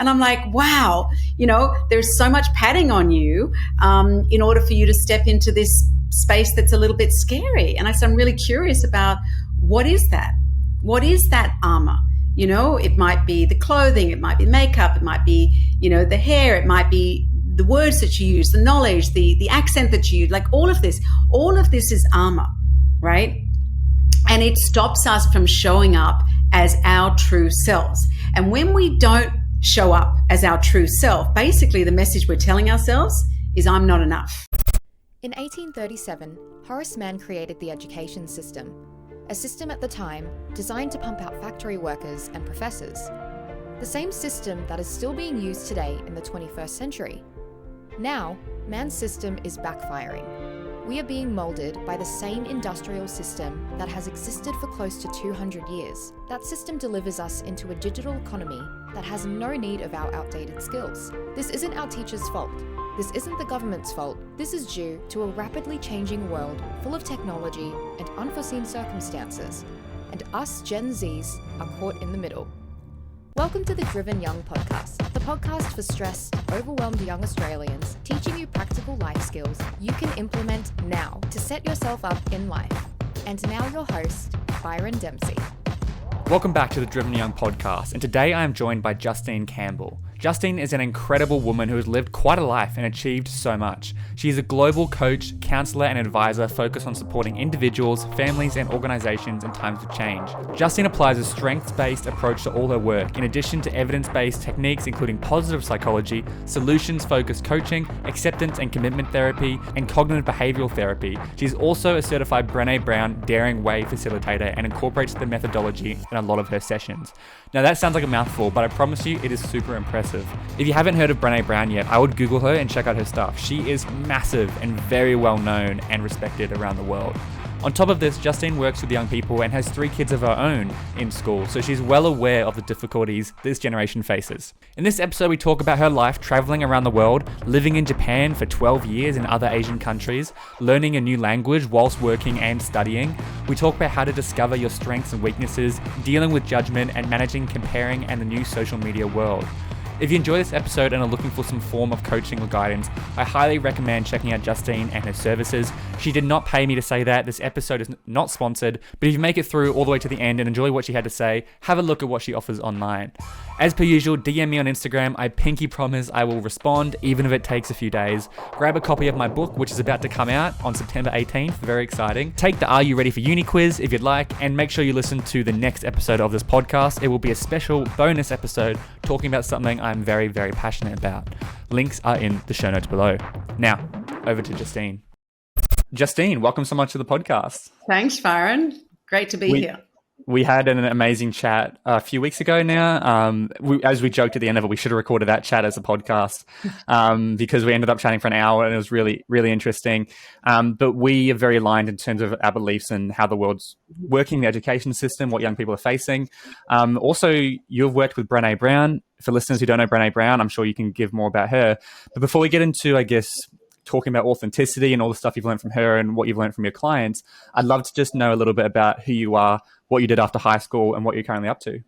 And I'm like, wow, there's so much padding on you in order for you to step into this space that's a little bit scary. And I said, I'm really curious about what is that? What is that armor? It might be the clothing, it might be makeup, it might be, the hair, it might be the words that you use, the knowledge, the accent that you use, like all of this is armor, right? And it stops us from showing up as our true selves. And when we don't show up as our true self, basically the message we're telling ourselves is, I'm not enough. In 1837, Horace Mann created the education system, a system at the time designed to pump out factory workers and professors. The same system that is still being used today in the 21st century. Now, Mann's system is backfiring. We are being moulded by the same industrial system that has existed for close to 200 years. That system delivers us into a digital economy that has no need of our outdated skills. This isn't our teachers' fault. This isn't the government's fault. This is due to a rapidly changing world full of technology and unforeseen circumstances. And us Gen Zs are caught in the middle. Welcome to the Driven Young podcast, the podcast for stressed, overwhelmed young Australians, teaching you practical life skills you can implement now to set yourself up in life. And now your host, Byron Dempsey. Welcome back to the Driven Young podcast, and today I am joined by Justine Campbell. Justine is an incredible woman who has lived quite a life and achieved so much. She is a global coach, counsellor and advisor focused on supporting individuals, families and organisations in times of change. Justine applies a strengths-based approach to all her work, in addition to evidence-based techniques including positive psychology, solutions-focused coaching, acceptance and commitment therapy, and cognitive behavioural therapy. She is also a certified Brene Brown Daring Way facilitator and incorporates the methodology in a lot of her sessions. Now that sounds like a mouthful, but I promise you it is super impressive. If you haven't heard of Brene Brown yet, I would Google her and check out her stuff. She is massive and very well known and respected around the world. On top of this, Justine works with young people and has 3 kids of her own in school, so she's well aware of the difficulties this generation faces. In this episode, we talk about her life traveling around the world, living in Japan for 12 years in other Asian countries, learning a new language whilst working and studying. We talk about how to discover your strengths and weaknesses, dealing with judgment, and managing comparing and the new social media world. If you enjoy this episode and are looking for some form of coaching or guidance, I highly recommend checking out Justine and her services. She did not pay me to say that. This episode is not sponsored, but if you make it through all the way to the end and enjoy what she had to say, have a look at what she offers online. As per usual, DM me on Instagram. I pinky promise I will respond, even if it takes a few days. Grab a copy of my book, which is about to come out on September 18th. Very exciting. Take the Are You Ready for Uni quiz if you'd like, and make sure you listen to the next episode of this podcast. It will be a special bonus episode talking about something I'm very, very passionate about. Links are in the show notes below. Now, over to Justine. Justine, welcome so much to the podcast. Thanks, Byron. Great to be here. We had an amazing chat a few weeks ago now. As we joked at the end of it, we should have recorded that chat as a podcast because we ended up chatting for an hour and it was really, really interesting. But we are very aligned in terms of our beliefs and how the world's working, the education system, what young people are facing. Also, you've worked with Brene Brown. For listeners who don't know Brene Brown, I'm sure you can give more about her. But before we get into, I guess, talking about authenticity and all the stuff you've learned from her and what you've learned from your clients, I'd love to just know a little bit about who you are, what you did after high school, and what you're currently up to.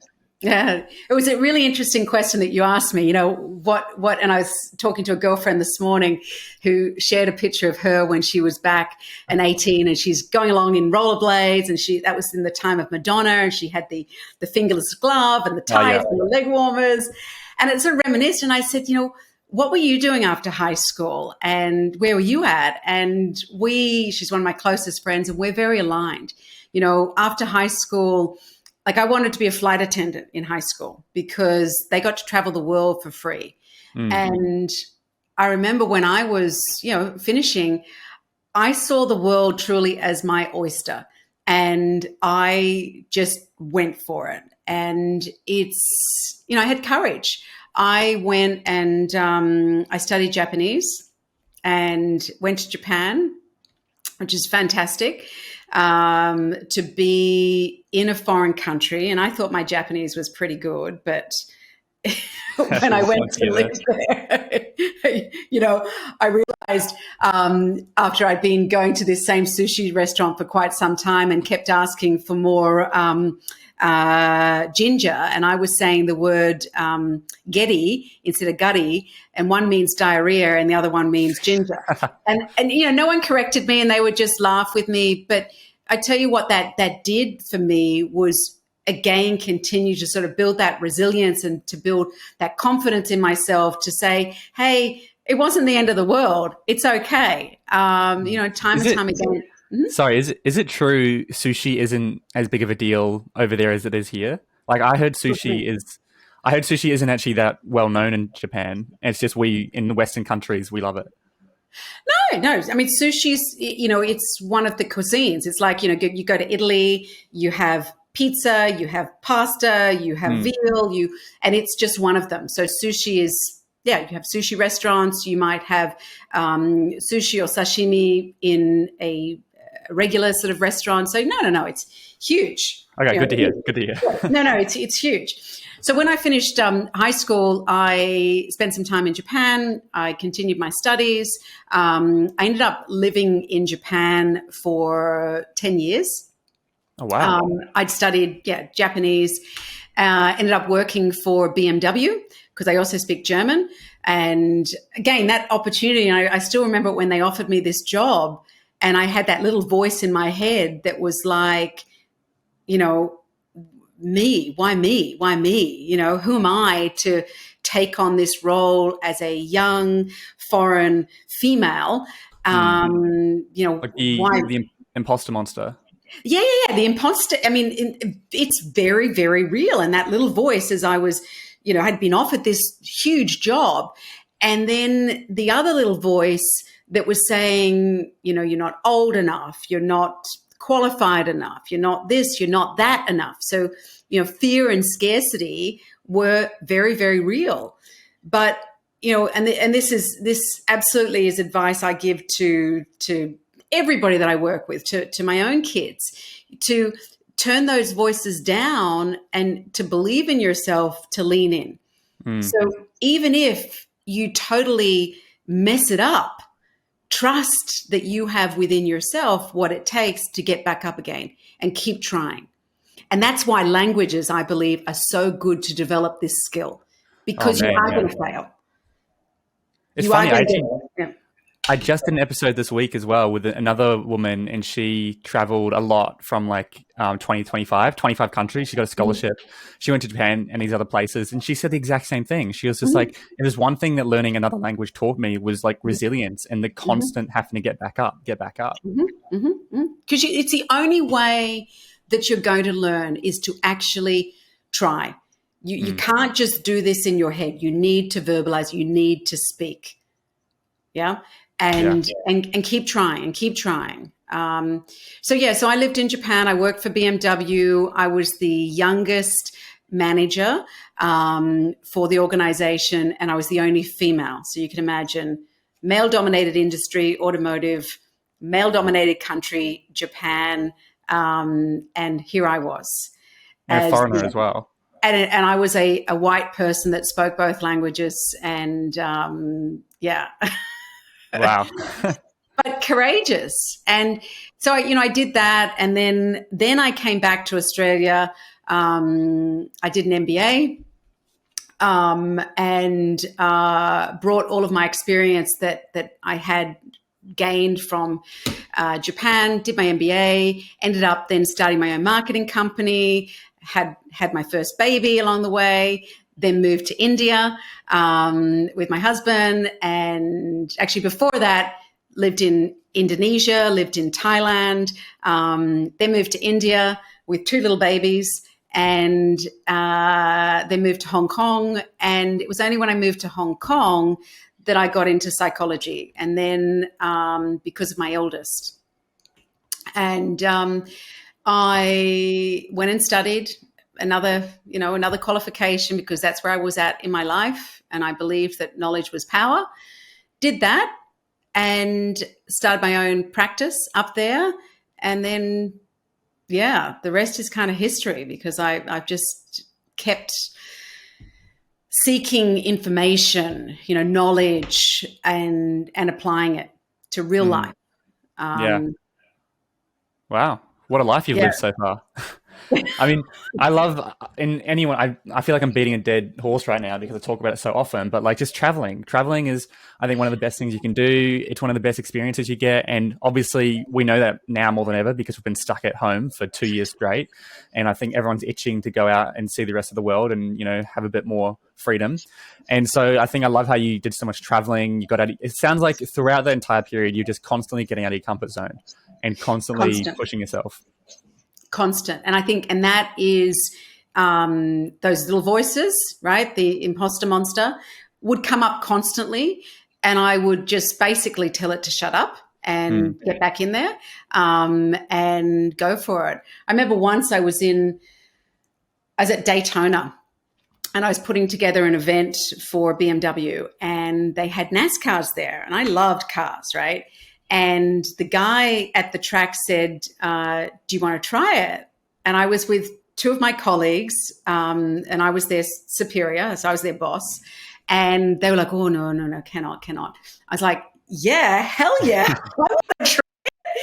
Yeah, it was a really interesting question that you asked me. And I was talking to a girlfriend this morning who shared a picture of her when she was back and 18, and she's going along in rollerblades, and that was in the time of Madonna, and she had the fingerless glove and the tights and the leg warmers. And it's a reminiscent. And I said, what were you doing after high school and where were you at? And she's one of my closest friends, and we're very aligned. After high school, I wanted to be a flight attendant in high school because they got to travel the world for free. Mm. And I remember when I was, finishing, I saw the world truly as my oyster, and I just went for it. And it's, I had courage. I went and I studied Japanese and went to Japan, which is fantastic, to be in a foreign country. And I thought my Japanese was pretty good, but when I went to live there, I realized after I'd been going to this same sushi restaurant for quite some time and kept asking for more ginger, and I was saying the word getty instead of gutty, and one means diarrhea and the other one means ginger. and no one corrected me, and they would just laugh with me. But I tell you what that did for me was, again, continue to sort of build that resilience and to build that confidence in myself to say, hey, it wasn't the end of the world. It's okay. Time and time again. Sorry, is it true sushi isn't as big of a deal over there as it is here? Like I heard sushi isn't actually that well known in Japan. It's just we in the Western countries, we love it. No. I mean, sushi's, it's one of the cuisines. It's like, you go to Italy, you have pizza, you have pasta, you have veal, and it's just one of them. So sushi is, you have sushi restaurants. You might have sushi or sashimi in a regular sort of restaurant. So no, it's huge. Okay, good to hear. No, it's huge. So when I finished high school, I spent some time in Japan. I continued my studies. I ended up living in Japan for 10 years. Oh, wow. I'd studied, Japanese, ended up working for BMW because I also speak German. And again, that opportunity, and I still remember when they offered me this job, and I had that little voice in my head that was like, me, why me? Why me? Who am I to take on this role as a young foreign female? Like why? the imposter monster. Yeah. The imposter. I mean, it's very, very real. And that little voice, as I was, had been offered this huge job. And then the other little voice that was saying, you're not old enough, you're not qualified enough, you're not this, you're not that enough. So, fear and scarcity were very, very real. But, and this absolutely is advice I give to everybody that I work with, to my own kids, to turn those voices down and to believe in yourself, to lean in. So even if you totally mess it up, trust that you have within yourself what it takes to get back up again and keep trying. And that's why languages, I believe, are so good to develop this skill, because you are going to fail. It's funny. I just did an episode this week as well with another woman, and she traveled a lot from 25 countries. She got a scholarship. She went to Japan and these other places, and she said the exact same thing. She was just like, there's one thing that learning another language taught me was like resilience and the constant having to get back up. Because it's the only way that you're going to learn is to actually try. You can't just do this in your head. You need to verbalize. You need to speak. Yeah. And keep trying. So I lived in Japan. I worked for BMW. I was the youngest manager for the organization, and I was the only female. So you can imagine, male-dominated industry, automotive, male-dominated country, Japan, and here I was. A foreigner as well. And I was a white person that spoke both languages, and Wow. But courageous. And so, I did that. And then I came back to Australia. I did an MBA and brought all of my experience that I had gained from Japan, did my MBA, ended up then starting my own marketing company, had my first baby along the way, then moved to India with my husband. And actually before that, lived in Indonesia, lived in Thailand, then moved to India with 2 little babies, and then moved to Hong Kong. And it was only when I moved to Hong Kong that I got into psychology. And then because of my eldest. And I went and studied another qualification, because that's where I was at in my life. And I believed that knowledge was power. Did that and started my own practice up there. And then, the rest is kind of history, because I've just kept seeking information, knowledge, and applying it to real life. Yeah. Wow. What a life you've Yeah. lived so far. I mean, I love I feel like I'm beating a dead horse right now because I talk about it so often, but like just traveling is, I think, one of the best things you can do. It's one of the best experiences you get. And obviously we know that now more than ever because we've been stuck at home for 2 years straight. And I think everyone's itching to go out and see the rest of the world and, have a bit more freedom. And so I think I love how you did so much traveling. You got out. It sounds like throughout the entire period, you're just constantly getting out of your comfort zone and constantly pushing yourself. Constant. And I think, and that is those little voices, right? The imposter monster would come up constantly, and I would just basically tell it to shut up and get back in there and go for it. I remember once I was at Daytona, and I was putting together an event for BMW, and they had NASCARs there, and I loved cars, right? And the guy at the track said, do you want to try it? And I was with two of my colleagues, and I was their superior, so I was their boss. And they were like, oh, no, cannot. I was like, yeah, hell yeah. I want to try it.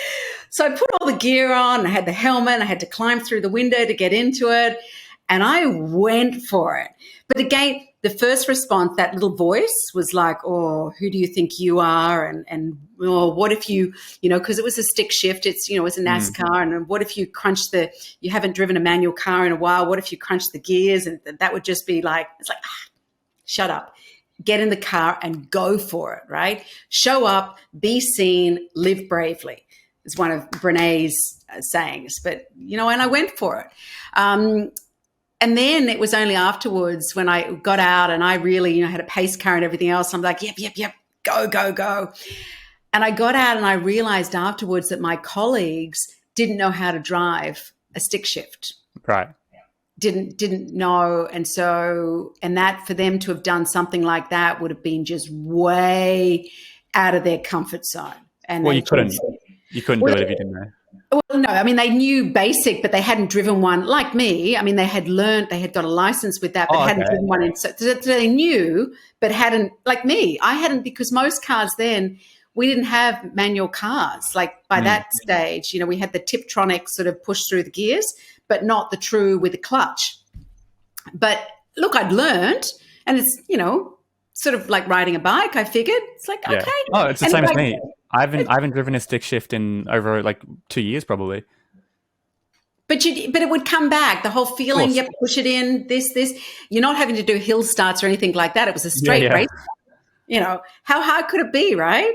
So I put all the gear on, I had the helmet, I had to climb through the window to get into it. And I went for it. But again, the first response, that little voice was like, oh, who do you think you are? And what if you, because it was a stick shift, it's a NASCAR. And what if you you haven't driven a manual car in a while. What if you crunch the gears? And that would just be like, it's like, shut up, get in the car and go for it, right? Show up, be seen, live bravely is one of Brené's sayings. But, and I went for it. And then it was only afterwards when I got out and I really, had a pace car and everything else. I'm like, yep, go. And I got out and I realized afterwards that my colleagues didn't know how to drive a stick shift. Right. Didn't know. And that for them to have done something like that would have been just way out of their comfort zone. And well, you couldn't do it if you didn't know. Well, no, I mean, they knew basic, but they hadn't driven one like me. I mean, they had got a license with that, but hadn't driven one. So they knew, but hadn't, like me, I hadn't, because most cars then, we didn't have manual cars. Like by that stage, we had the Tiptronic sort of push through the gears, but not the true with the clutch. But look, I'd learned, and it's, sort of like riding a bike, I figured. It's like, okay. Oh, it's the same as me. I haven't driven a stick shift in over like 2 years probably. But it would come back. The whole feeling, you have to push it in, this. You're not having to do hill starts or anything like that. It was a straight race. How hard could it be, right?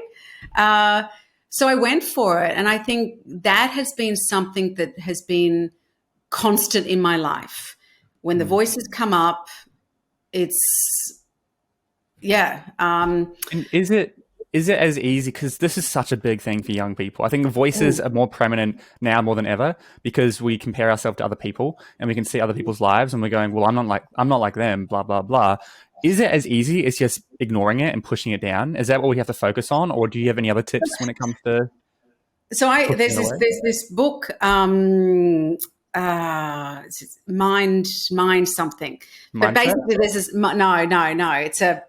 So I went for it. And I think that has been something that has been constant in my life. When the voices come up, it's, and is it as easy, because this is such a big thing for young people? I think the voices are more prominent now more than ever because we compare ourselves to other people and we can see other people's lives and we're going, well, I'm not like them, blah, blah, blah. Is it as easy as just ignoring it and pushing it down? Is that what we have to focus on? Or do you have any other tips when it comes to... So there's this book, Mind something. But basically there's this, no. It's a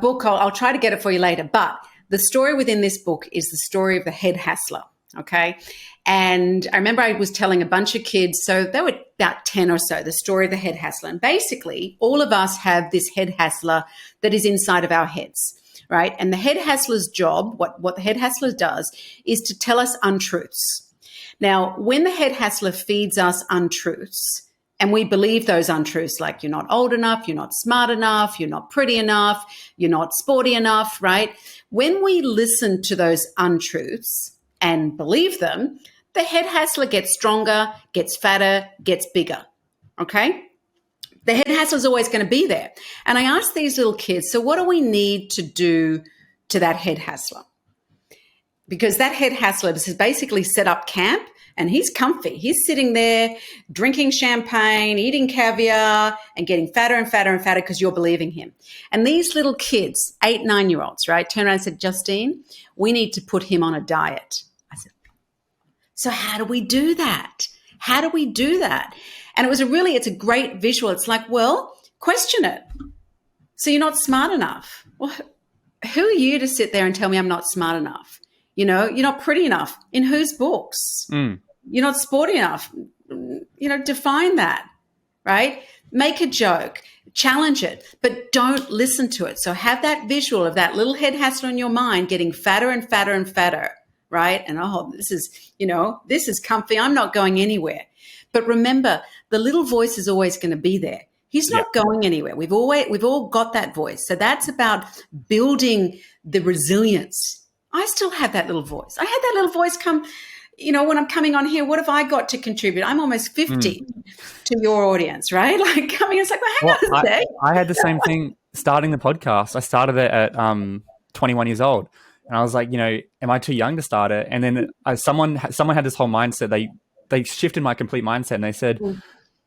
book. I'll try to get it for you later. But the story within this book is the story of the head hassler, okay? And I remember I was telling a bunch of kids, so they were about 10 or so, the story of the head hassler. And basically, all of us have this head hassler that is inside of our heads, right? And the head hassler's job, what the head hassler does, is to tell us untruths. Now, when the head hassler feeds us untruths, and we believe those untruths, like you're not old enough, you're not smart enough, you're not pretty enough, you're not sporty enough, right? When we listen to those untruths and believe them, the head hassler gets stronger, gets fatter, gets bigger, okay? The head hassler is always going to be there. And I asked these little kids, so what do we need to do to that head hassler? Because that head hassler has basically set up camp, and he's comfy. He's sitting there drinking champagne, eating caviar, and getting fatter and fatter and fatter because you're believing him. And these little kids, 8, 9-year-olds, right, turned around and said, Justine, we need to put him on a diet. I said, so how do we do that? How do we do that? And it's a great visual. It's like, well, question it. So you're not smart enough. Well, who are you to sit there and tell me I'm not smart enough? You know, you're not pretty enough. In whose books? You're not sporty enough. You know, define that, right? Make a joke, challenge it, but don't listen to it. So have that visual of that little head hassle in your mind getting fatter and fatter and fatter, right? And, oh, this is comfy. I'm not going anywhere. But remember, the little voice is always going to be there. He's not going anywhere. We've all got that voice. So that's about building the resilience. I still have that little voice. I had that little voice come, you know, when I'm coming on here, what have I got to contribute? I'm almost 50 to your audience, right? Like coming, it's like, well, hang on a sec. I had the same thing starting the podcast. I started it at 21 years old. And I was like, you know, am I too young to start it? And then someone had this whole mindset. They shifted my complete mindset and they said,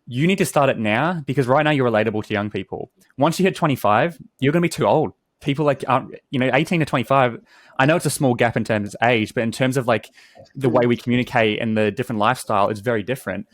you need to start it now because right now you're relatable to young people. Once you hit 25, you're going to be too old. People like, 18 to 25, I know it's a small gap in terms of age, but in terms of like the way we communicate and the different lifestyle, it's very different.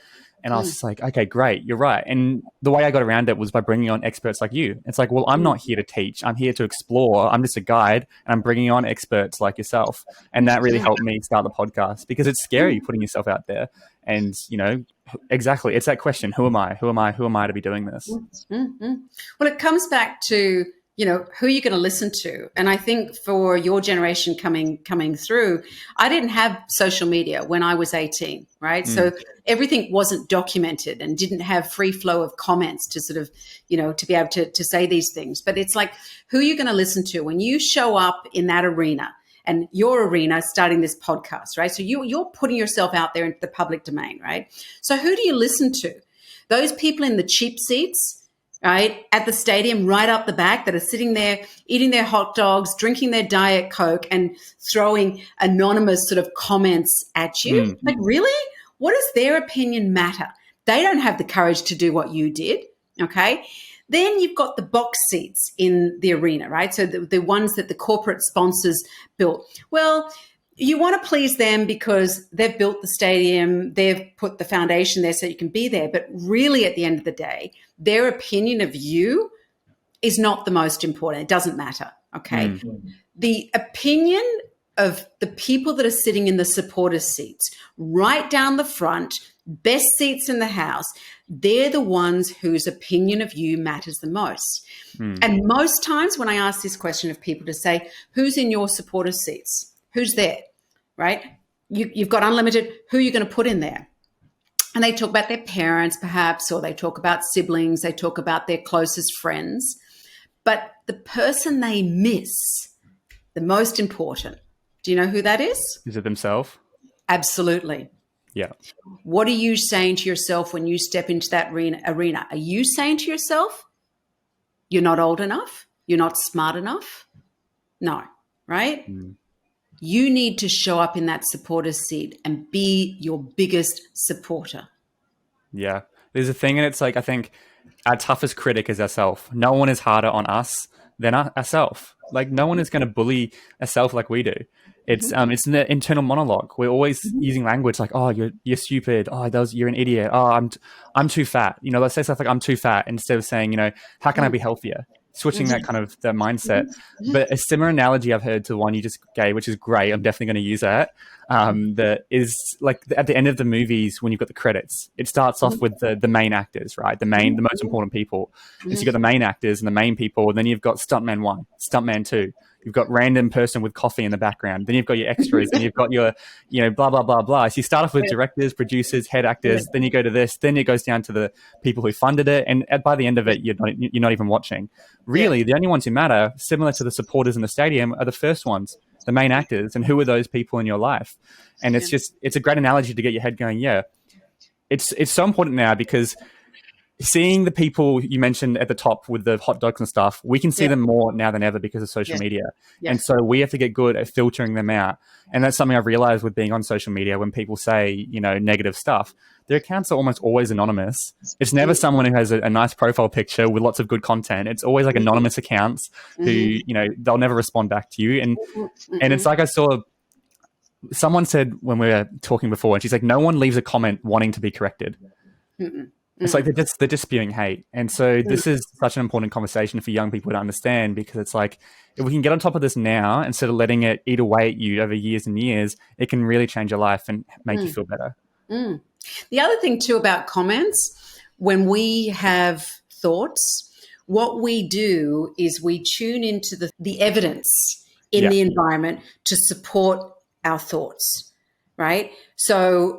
And I was just like, okay, great, you're right. And the way I got around it was by bringing on experts like you. It's like, well, I'm not here to teach. I'm here to explore. I'm just a guide and I'm bringing on experts like yourself. And that really helped me start the podcast because it's scary putting yourself out there. And, you know, exactly, it's that question, who am I? Who am I to be doing this? Well, it comes back to, you know, who are you going to listen to? And I think for your generation coming through, I didn't have social media when I was 18, right? So everything wasn't documented and didn't have free flow of comments to sort of, you know, to be able to say these things. But it's like, who are you going to listen to when you show up in that arena? And your arena starting this podcast, right? So you're putting yourself out there into the public domain, right? So who do you listen to? Those people in the cheap seats, right, at the stadium right up the back that are sitting there eating their hot dogs, drinking their Diet Coke and throwing anonymous sort of comments at you. Like, really? What does their opinion matter? They don't have the courage to do what you did, okay? Then you've got the box seats in the arena, right? So the ones that the corporate sponsors built. Well, you want to please them because they've built the stadium, they've put the foundation there so you can be there. But really, at the end of the day, their opinion of you is not the most important. It doesn't matter, okay? The opinion of the people that are sitting in the supporters' seats, right down the front, best seats in the house, they're the ones whose opinion of you matters the most. And most times when I ask this question of people to say, who's in your supporters' seats? Who's there, right? You've got unlimited, who are you going to put in there? And they talk about their parents perhaps, or they talk about siblings, they talk about their closest friends. But the person they miss, the most important, do you know who that is? Is it themselves? Absolutely. Yeah. What are you saying to yourself when you step into that arena? Are you saying to yourself, you're not old enough? You're not smart enough? No, right? You need to show up in that supporter's seat and be your biggest supporter. Yeah. There's a thing, and it's like, I think our toughest critic is ourselves. No one is harder on us than ourselves. Like, no one is going to bully ourselves like we do. It's an internal monologue. We're always using language like, "Oh, you're stupid. Oh, you're an idiot. Oh, I'm too fat." You know, let's say stuff like, "I'm too fat," instead of saying, you know, "How can I be healthier?" Switching that kind of that mindset. But a similar analogy I've heard to the one you just gave, which is great. I'm definitely going to use that. That is like at the end of the movies when you've got the credits, it starts off with the main actors, right? The most important people. So you've got the main actors and the main people, and then you've got Stuntman 1, Stuntman 2. You've got random person with coffee in the background. Then you've got your extras, and you've got your, you know, blah, blah, blah, blah. So you start off with directors, producers, head actors. Then you go to this. Then it goes down to the people who funded it. And by the end of it, you're not even watching. Really, the only ones who matter, similar to the supporters in the stadium, are the first ones, the main actors. And who are those people in your life? And it's a great analogy to get your head going, yeah. It's so important now because seeing the people you mentioned at the top with the hot dogs and stuff, we can see them more now than ever because of social media. And so we have to get good at filtering them out. And that's something I've realized with being on social media. When people say, you know, negative stuff, their accounts are almost always anonymous. It's never someone who has a nice profile picture with lots of good content. It's always like anonymous accounts who, you know, they'll never respond back to you. And it's like I saw someone said when we were talking before, and she's like, no one leaves a comment wanting to be corrected. It's like they're just spewing hate. And so this is such an important conversation for young people to understand, because it's like, if we can get on top of this now, instead of letting it eat away at you over years and years, it can really change your life and make you feel better. The other thing too about comments, when we have thoughts, what we do is we tune into the evidence in the environment to support our thoughts. Right. So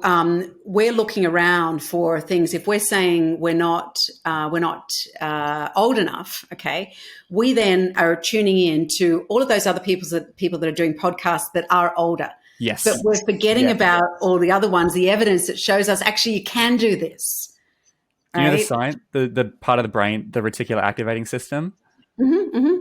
we're looking around for things. If we're saying we're not old enough, okay, we then are tuning in to all of those other people that are doing podcasts that are older. Yes. But we're forgetting about all the other ones, the evidence that shows us actually you can do this. Right? You know the science, the part of the brain, the reticular activating system?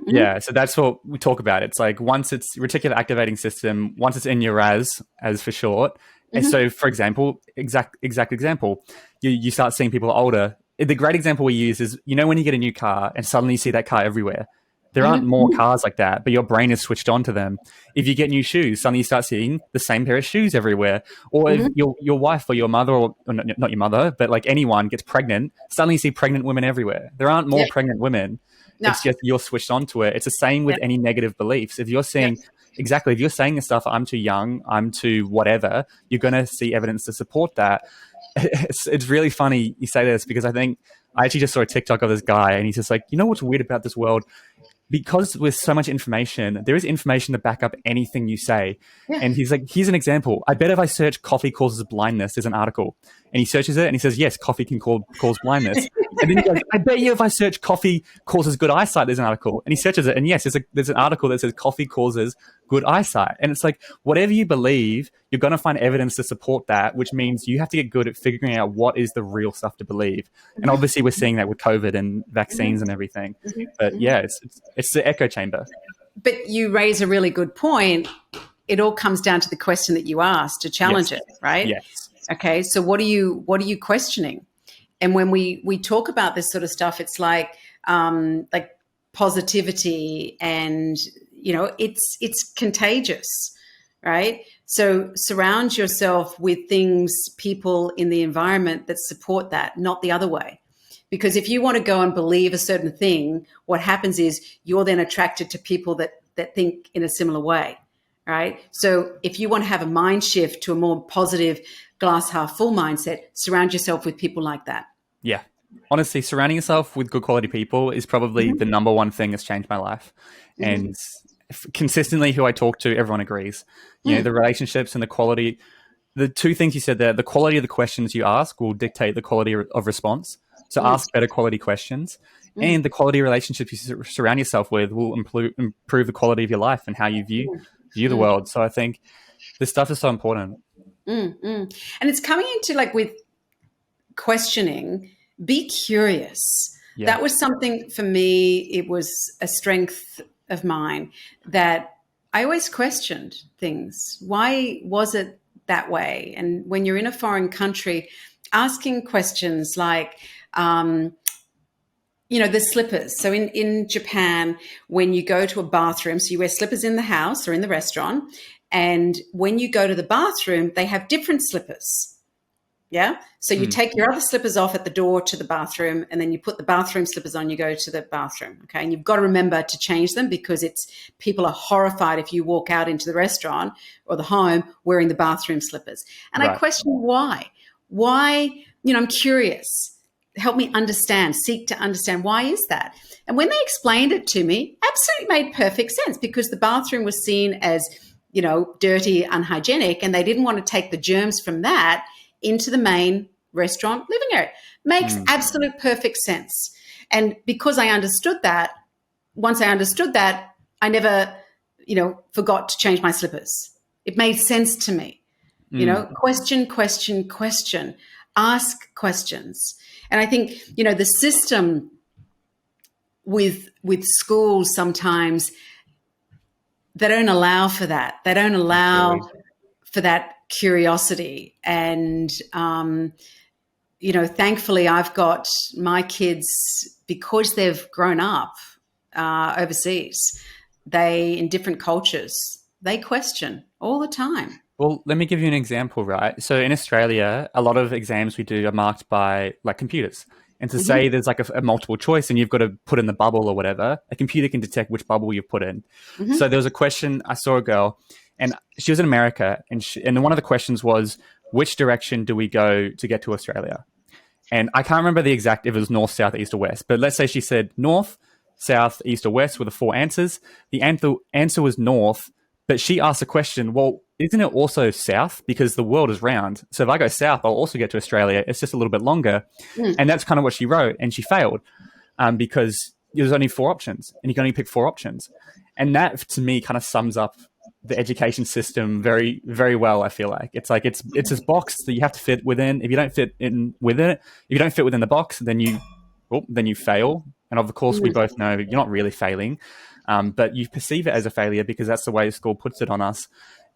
Yeah, so that's what we talk about. It's like, once it's reticular activating system, once it's in your RAS, as for short. And so, for example, exact example, you start seeing people older. The great example we use is, when you get a new car and suddenly you see that car everywhere. There aren't more cars like that, but your brain is switched on to them. If you get new shoes, suddenly you start seeing the same pair of shoes everywhere. Or if your wife or your mother, or not your mother, but like anyone gets pregnant, suddenly you see pregnant women everywhere. There aren't more pregnant women. No. It's just you're switched on to it. It's the same with any negative beliefs. If you're saying, if you're saying the stuff, I'm too young, I'm too whatever, you're going to see evidence to support that. It's really funny you say this, because I actually just saw a TikTok of this guy, and he's just like, what's weird about this world? Because with so much information, there is information to back up anything you say. Yeah. And he's like, here's an example. I bet if I search coffee causes blindness, there's an article. And he searches it and he says, yes, coffee can cause blindness. And then he goes, I bet you if I search coffee causes good eyesight, there's an article. And he searches it. And yes, there's an article that says coffee causes good eyesight. And it's like, whatever you believe, you're going to find evidence to support that, which means you have to get good at figuring out what is the real stuff to believe. And obviously we're seeing that with COVID and vaccines and everything. But yeah, it's the echo chamber. But you raise a really good point. It all comes down to the question that you asked to challenge it, right? Yes. Okay. So what are you questioning? And when we talk about this sort of stuff, it's like positivity, and it's contagious, right? So surround yourself with things, people in the environment that support that, not the other way. Because if you want to go and believe a certain thing, what happens is you're then attracted to people that think in a similar way, right? So if you want to have a mind shift to a more positive, glass half full mindset, surround yourself with people like that. Yeah. Honestly, surrounding yourself with good quality people is probably the number one thing that's changed my life. And consistently who I talk to, everyone agrees. The relationships and the quality, the two things you said there, the quality of the questions you ask will dictate the quality of response. So ask better quality questions, and the quality of relationships you surround yourself with will improve the quality of your life and how you view the world. So I think this stuff is so important. And it's coming into with questioning, be curious. Yeah. That was something for me. It was a strength of mine that I always questioned things. Why was it that way? And when you're in a foreign country, asking questions like, the slippers. So in Japan, when you go to a bathroom, so you wear slippers in the house or in the restaurant, and when you go to the bathroom, they have different slippers. Yeah. So you take your other slippers off at the door to the bathroom, and then you put the bathroom slippers on, you go to the bathroom. Okay. And you've got to remember to change them, because people are horrified if you walk out into the restaurant or the home wearing the bathroom slippers. And right. I question why. I'm curious. Help me understand, seek to understand, why is that? And when they explained it to me, absolutely made perfect sense, because the bathroom was seen as, dirty, unhygienic, and they didn't want to take the germs from that into the main restaurant living area. Makes absolute perfect sense. And because I understood that, once I understood that, I never, forgot to change my slippers. It made sense to me. Question, ask questions. And I think, the system with schools sometimes, they don't allow for that. They don't allow for that curiosity. And, thankfully I've got my kids, because they've grown up overseas, in different cultures, they question all the time. Well, let me give you an example, right? So in Australia, a lot of exams we do are marked by like computers. And to say there's like a multiple choice and you've got to put in the bubble or whatever, a computer can detect which bubble you've put in. Mm-hmm. So there was a question, I saw a girl and she was in America and one of the questions was, which direction do we go to get to Australia? And I can't remember the exact, if it was north, south, east, or west, but let's say she said north, south, east, or west were the four answers. The answer was north, but she asked the question, well, isn't it also south? Because the world is round. So if I go south, I'll also get to Australia. It's just a little bit longer. And that's kind of what she wrote. And she failed because there's only four options and you can only pick four options. And that, to me, kind of sums up the education system very, very well. I feel like it's this box that you have to fit within. If you don't fit in within it, if you don't fit within the box, then you fail. And of course, we both know you're not really failing, but you perceive it as a failure because that's the way school puts it on us.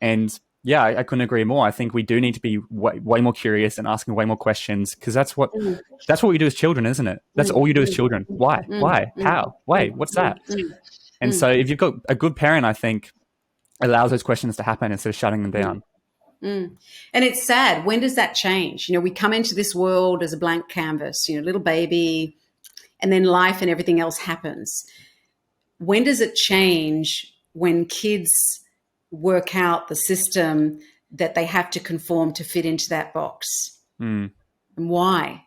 And yeah, I couldn't agree more. I think we do need to be way more curious and asking way more questions because that's what we do as children, isn't it? That's all you do as children. Why? Why? How? Wait, what's that? And so if you've got a good parent, I think allows those questions to happen instead of shutting them down. And it's sad. When does that change? We come into this world as a blank canvas, little baby, and then life and everything else happens. When does it change when kids work out the system that they have to conform to fit into that box? And why?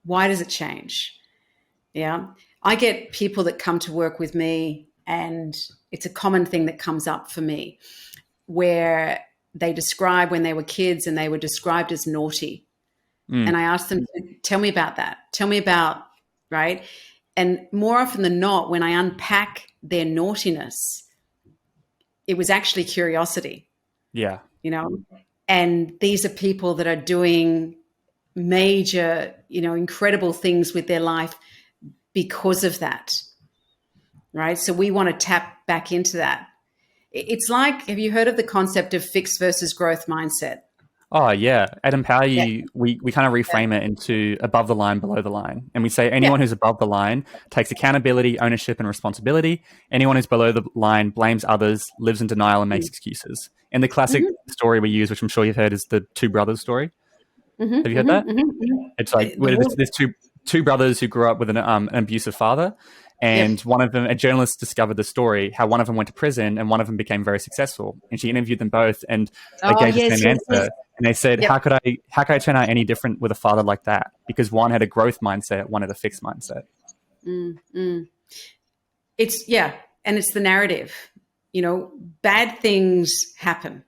Why does it change? Yeah. I get people that come to work with me, and it's a common thing that comes up for me where they describe when they were kids and they were described as naughty. And I ask them, tell me about that. Tell me about, right? And more often than not, when I unpack their naughtiness, it was actually curiosity. Yeah. And these are people that are doing major, incredible things with their life because of that, right? So we want to tap back into that. It's like, have you heard of the concept of fixed versus growth mindset? Oh, yeah. At Empower You, we kind of reframe it into above the line, below the line. And we say anyone who's above the line takes accountability, ownership, and responsibility. Anyone who's below the line blames others, lives in denial, and makes excuses. And the classic story we use, which I'm sure you've heard, is the two brothers story. Have you heard that? It's like there's two brothers who grew up with an abusive father. And one of them, a journalist discovered the story, how one of them went to prison and one of them became very successful. And she interviewed them both and they gave the same answer. And they said, how could I turn out any different with a father like that? Because one had a growth mindset, one had a fixed mindset. And it's the narrative. Bad things happen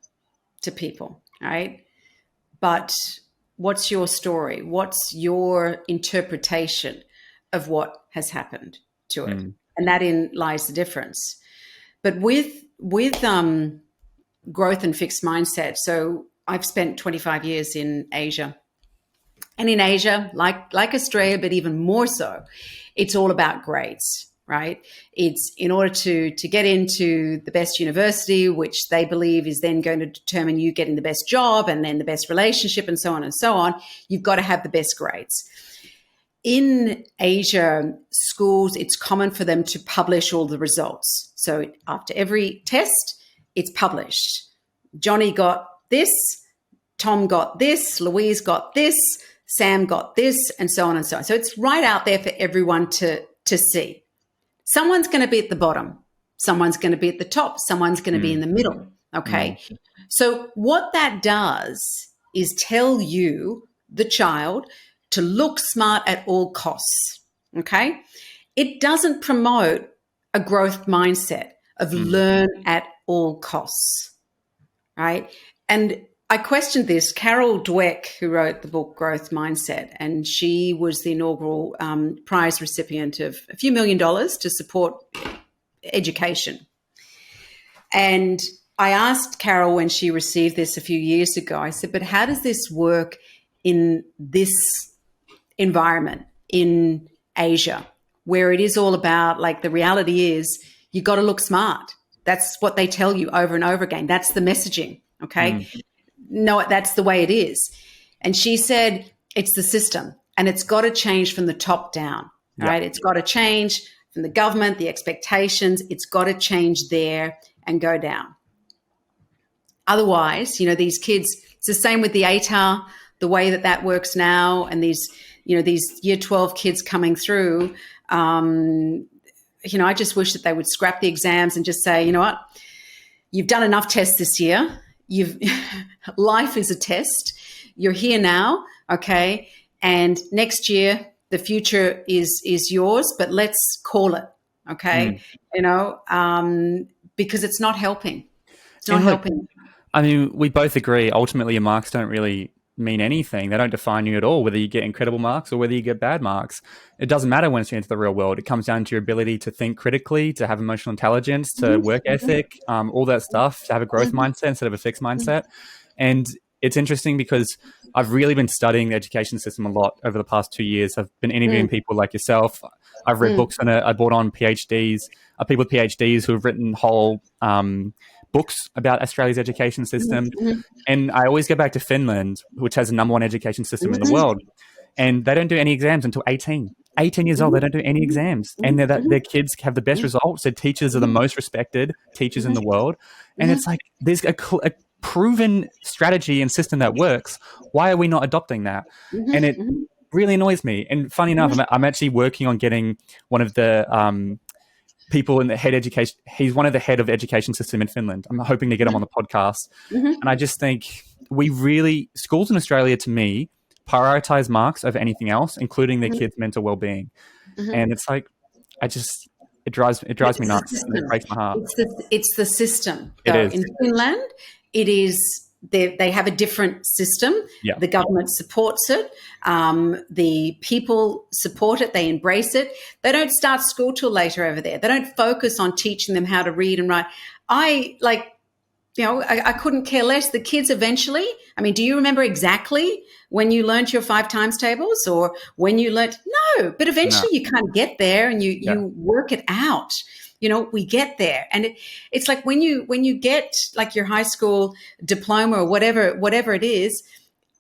to people, right? But what's your story? What's your interpretation of what has happened to it? And that lies the difference. But with growth and fixed mindset, so I've spent 25 years in Asia. And in Asia, like Australia, but even more so, it's all about grades, right? It's in order to get into the best university, which they believe is then going to determine you getting the best job and then the best relationship and so on, you've got to have the best grades. In Asia schools, it's common for them to publish all the results. So after every test, it's published. Johnny got this, Tom got this, Louise got this, Sam got this, and so on and so on. So it's right out there for everyone to see. Someone's going to be at the bottom. Someone's going to be at the top. Someone's going to be in the middle. Okay. So what that does is tell you, the child, to look smart at all costs. Okay. It doesn't promote a growth mindset of learn at all costs. Right. And I questioned this. Carol Dweck, who wrote the book Growth Mindset, and she was the inaugural prize recipient of a few $1 million to support education. And I asked Carol when she received this a few years ago, I said, but how does this work in this environment in Asia, where it is all about, like, the reality is you got to look smart. That's what they tell you over and over again. That's the messaging. Okay. No, that's the way it is. And she said, it's the system and it's got to change from the top down, right? It's got to change from the government, the expectations. It's got to change there and go down. otherwise, these kids, it's the same with the ATAR, the way that works now, and these year 12 kids coming through. I just wish that they would scrap the exams and just say, you know what, you've done enough tests this year. Life is a test. You're here now, okay? And next year, the future is yours, but let's call it, okay? Because it's not helping. It's not helping. I mean, we both agree, ultimately your marks don't really mean anything. They don't define you at all, whether you get incredible marks or whether you get bad marks. It doesn't matter when it's into the real world. It comes down to your ability to think critically, to have emotional intelligence, to work ethic, all that stuff, to have a growth mindset instead of a fixed mindset. And it's interesting because I've really been studying the education system a lot over the past 2 years. I've been interviewing people like yourself. I've read books on it. I brought on PhDs, people with PhDs who have written whole books about Australia's education system. And I always go back to Finland, which has the #1 education system in the world. And they don't do any exams until 18. 18 years old, they don't do any exams. And their kids have the best results. Their teachers are the most respected teachers in the world. And it's like, there's a proven strategy and system that works. Why are we not adopting that? And it really annoys me. And funny enough, I'm actually working on getting one of the people in the head education. He's one of the head of education system in Finland. I'm hoping to get him on the podcast. And I just think schools in Australia, to me, prioritize marks over anything else, including their kids' mental well-being. And it's like, it drives me nuts. It breaks my heart. It's the system. It is. In Finland, it is, they have a different system. The government supports it. The people support it. They embrace it. They don't start school till later over there. They don't focus on teaching them how to read and write. I couldn't care less. The kids eventually, do you remember exactly when you learned your 5 times tables or when you learned? No, but eventually you kind of get there and you work it out. We get there. And it's like when you get like your high school diploma or whatever it is,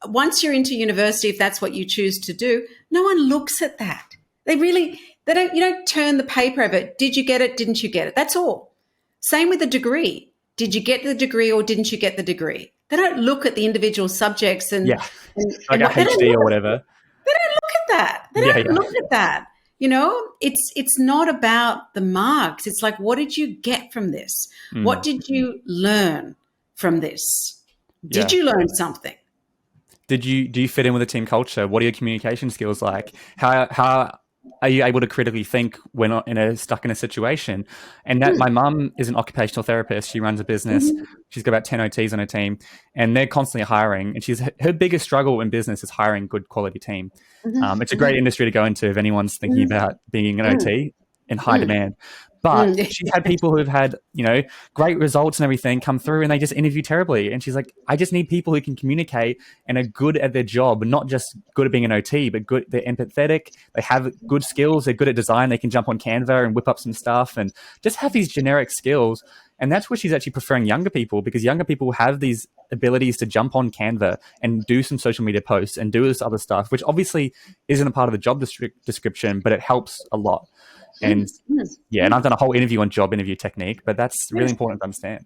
once you're into university, if that's what you choose to do, no one looks at that. You don't turn the paper over. Did you get it? Didn't you get it? That's all. Same with the degree. Did you get the degree or didn't you get the degree? They don't look at the individual subjects and like a HD or whatever. They don't look at that. They don't look at that. It's not about the marks. It's like, what did you get from this? What did you learn from this? Did you learn something? Do you fit in with a team culture? What are your communication skills like? How are you able to critically think when stuck in a situation? And that my mum is an occupational therapist. She runs a business. She's got about 10 OTs on her team, and they're constantly hiring. And her biggest struggle in business is hiring good quality team. It's a great industry to go into if anyone's thinking about being an OT in high demand. But she's had people who've had, great results and everything come through and they just interview terribly. And she's like, I just need people who can communicate and are good at their job, not just good at being an OT, but good. They're empathetic. They have good skills. They're good at design. They can jump on Canva and whip up some stuff and just have these generic skills. And that's where she's actually preferring younger people, because younger people have these abilities to jump on Canva and do some social media posts and do this other stuff, which obviously isn't a part of the job description, but it helps a lot. And and I've done a whole interview on job interview technique, but that's really important to understand.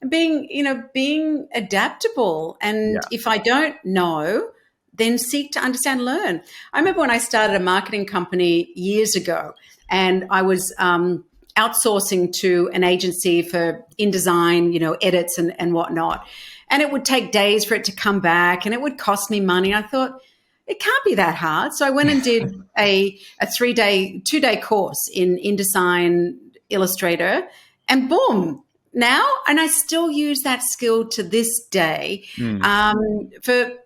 And being adaptable. And if I don't know, then seek to understand, learn. I remember when I started a marketing company years ago, and I was outsourcing to an agency for InDesign, edits and whatnot. And it would take days for it to come back, and it would cost me money. I thought, it can't be that hard. So I went and did a 2-day course in InDesign, Illustrator, and boom, now, and I still use that skill to this day for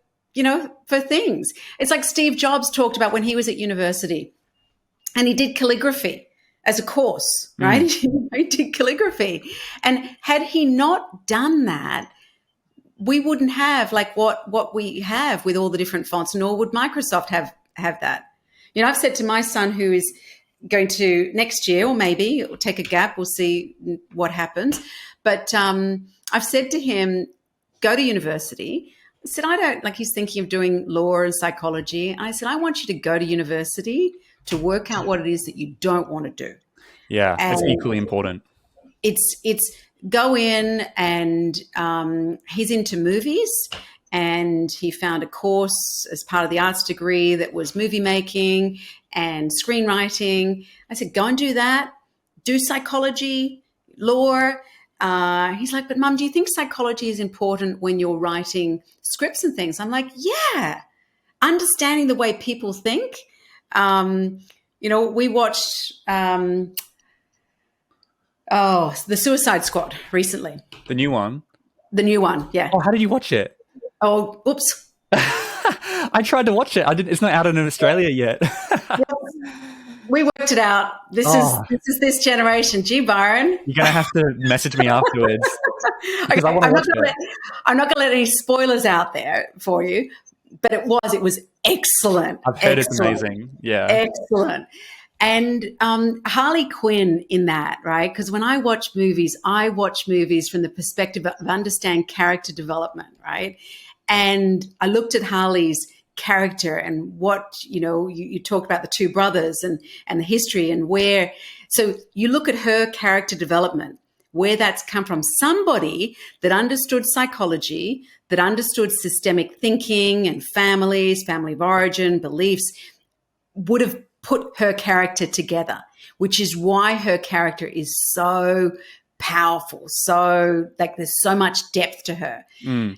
things. It's like Steve Jobs talked about when he was at university and he did calligraphy as a course, right? He did calligraphy. And had he not done that, we wouldn't have like what we have with all the different fonts, nor would Microsoft have that. I've said to my son, who is going to next year, or maybe it'll take a gap, we'll see what happens. But I've said to him, go to university. I said, he's thinking of doing law and psychology. I said, I want you to go to university to work out what it is that you don't want to do. Yeah, it's equally important. It's go in and he's into movies, and he found a course as part of the arts degree that was movie making and screenwriting. I said, go and do that. Do psychology, law. He's like, but Mum, do you think psychology is important when you're writing scripts and things? I'm like, yeah, understanding the way people think. We watched The Suicide Squad recently. The new one? The new one, yeah. Oh, how did you watch it? Oh, oops. I tried to watch it. It's not out in Australia yet. We worked it out. This is this generation. Gee, Byron. You're going to have to message me afterwards. Because Okay, I want to watch it. I'm not going to let any spoilers out there for you, but it was excellent. I've heard it's amazing. Yeah. Excellent. And Harley Quinn in that, right? Because when I watch movies from the perspective of understand character development, right? And I looked at Harley's character and what, you talked about the two brothers and the history and where. So you look at her character development, where that's come from. Somebody that understood psychology, that understood systemic thinking and family of origin, beliefs, would have put her character together, which is why her character is so powerful. So there's so much depth to her. And,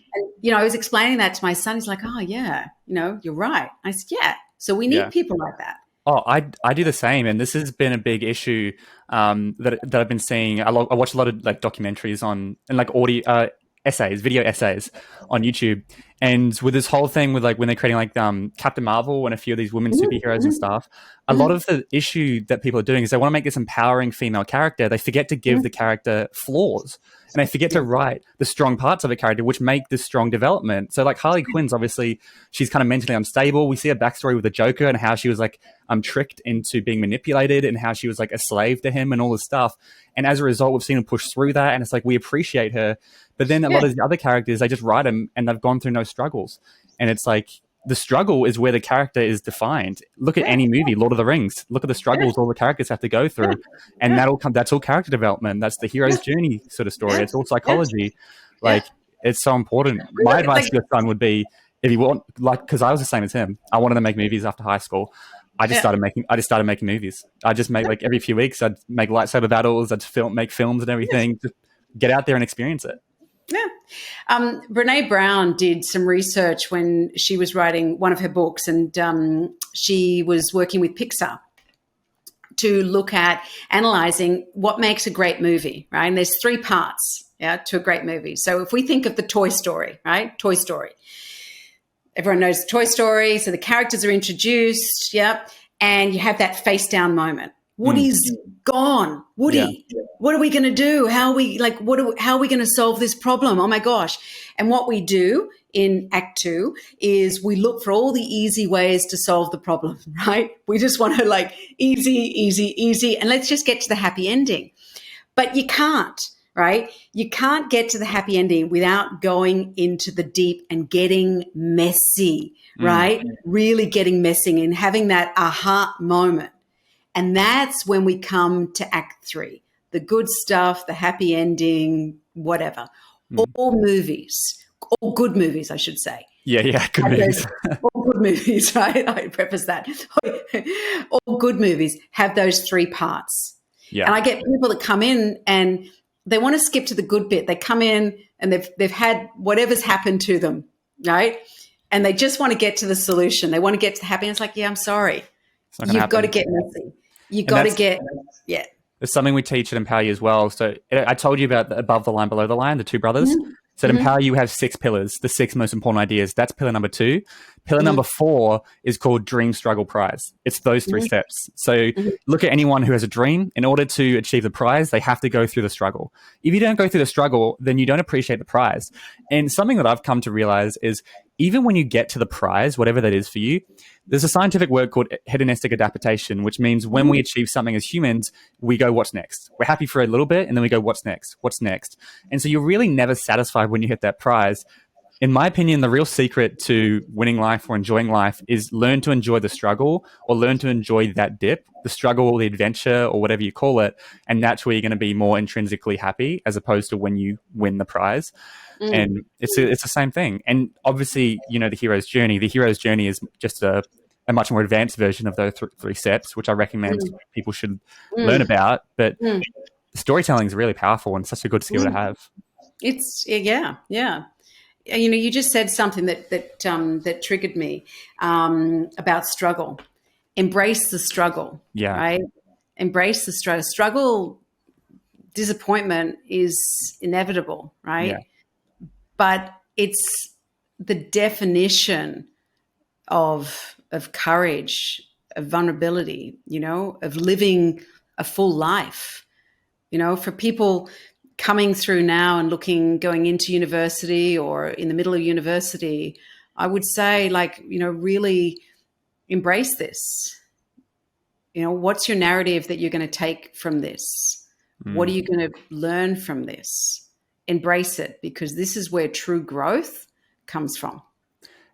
I was explaining that to my son. He's like, oh yeah, you're right. I said, yeah. So we need people like that. Oh, I do the same. And this has been a big issue that I've been seeing. I watch a lot of documentaries and audio video essays on YouTube. And with this whole thing with when they're creating Captain Marvel and a few of these women superheroes and stuff, a lot of the issue that people are doing is they want to make this empowering female character. They forget to give the character flaws, and they forget to write the strong parts of a character, which make this strong development. So Harley Quinn's obviously, she's kind of mentally unstable. We see a backstory with the Joker and how she was tricked into being manipulated and how she was a slave to him and all this stuff. And as a result, we've seen her push through that. And it's we appreciate her. But then a lot of the other characters, they just write them and they've gone through no struggles. And it's the struggle is where the character is defined. Look at any movie, Lord of the Rings. Look at the struggles all the characters have to go through. And that's all character development. That's the hero's journey sort of story. It's all psychology. It's so important. My advice to your son would be, if you want, because I was the same as him. I wanted to make movies after high school. I just started making movies. I just make every few weeks, I'd make lightsaber battles, I'd make films and everything. Just get out there and experience it. Yeah. Brene Brown did some research when she was writing one of her books, and she was working with Pixar to look at analyzing what makes a great movie, right? And there's 3 parts, to a great movie. So if we think of the Toy Story, right? Toy Story. Everyone knows Toy Story. So the characters are introduced, and you have that face down moment. Woody's gone. Woody, what are we going to do? How are we going to solve this problem? Oh my gosh. And what we do in Act 2 is we look for all the easy ways to solve the problem, right? We just want to easy, and let's just get to the happy ending. But you can't, right? You can't get to the happy ending without going into the deep and getting messy, right? Really getting messy and having that aha moment. And that's when we come to Act 3, the good stuff, the happy ending, whatever. All good movies, I should say. Yeah, good movies. All good movies, right? I preface that. All good movies have those 3 parts. Yeah. And I get people that come in and they want to skip to the good bit. They come in and they've had whatever's happened to them, right? And they just want to get to the solution. They want to get to the happy. And it's I'm sorry. You've got to get messy. You got to get, It's something we teach at Empower You as well. So I told you about the above the line, below the line, the 2 brothers. So at Empower You have 6 pillars, the 6 most important ideas. That's pillar number 2. Pillar number 4 is called Dream, Struggle, Prize. It's those 3 steps. So look at anyone who has a dream. In order to achieve the prize, they have to go through the struggle. If you don't go through the struggle, then you don't appreciate the prize. And something that I've come to realize is even when you get to the prize, whatever that is for you, there's a scientific word called hedonistic adaptation, which means when we achieve something as humans, we go, what's next? We're happy for a little bit, and then we go, what's next? What's next? And so you're really never satisfied when you hit that prize. in my opinion, the real secret to winning life or enjoying life is learn to enjoy the struggle, or learn to enjoy that dip, the struggle or the adventure or whatever you call it. And that's where you're going to be more intrinsically happy as opposed to when you win the prize. And it's the same thing. And obviously, the hero's journey. The hero's journey is just a much more advanced version of those three steps, which I recommend people should learn about. But storytelling is really powerful and such a good skill to have. It's yeah. You just said something that triggered me about struggle. Embrace the struggle. Yeah. Right. Embrace the struggle. Struggle, disappointment is inevitable. Right. Yeah. But it's the definition of courage, of vulnerability, of living a full life. For people coming through now and going into university or in the middle of university, I would say, really embrace this. What's your narrative that you're going to take from this? What are you going to learn from this? Embrace it, because this is where true growth comes from.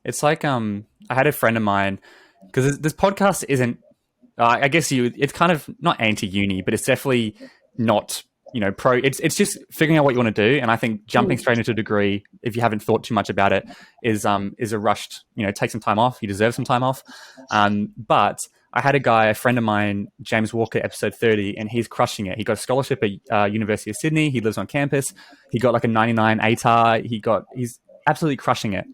It's like I had a friend of mine, because this podcast isn't, I guess it's kind of not anti-uni, but it's definitely not, pro. It's just figuring out what you want to do. And I think jumping straight into a degree, if you haven't thought too much about it, is a rushed, take some time off. You deserve some time off. But I had a friend of mine, James Walker, episode 30, and he's crushing it. He got a scholarship at University of Sydney. He lives on campus. He got like a 99 ATAR. He's absolutely crushing it.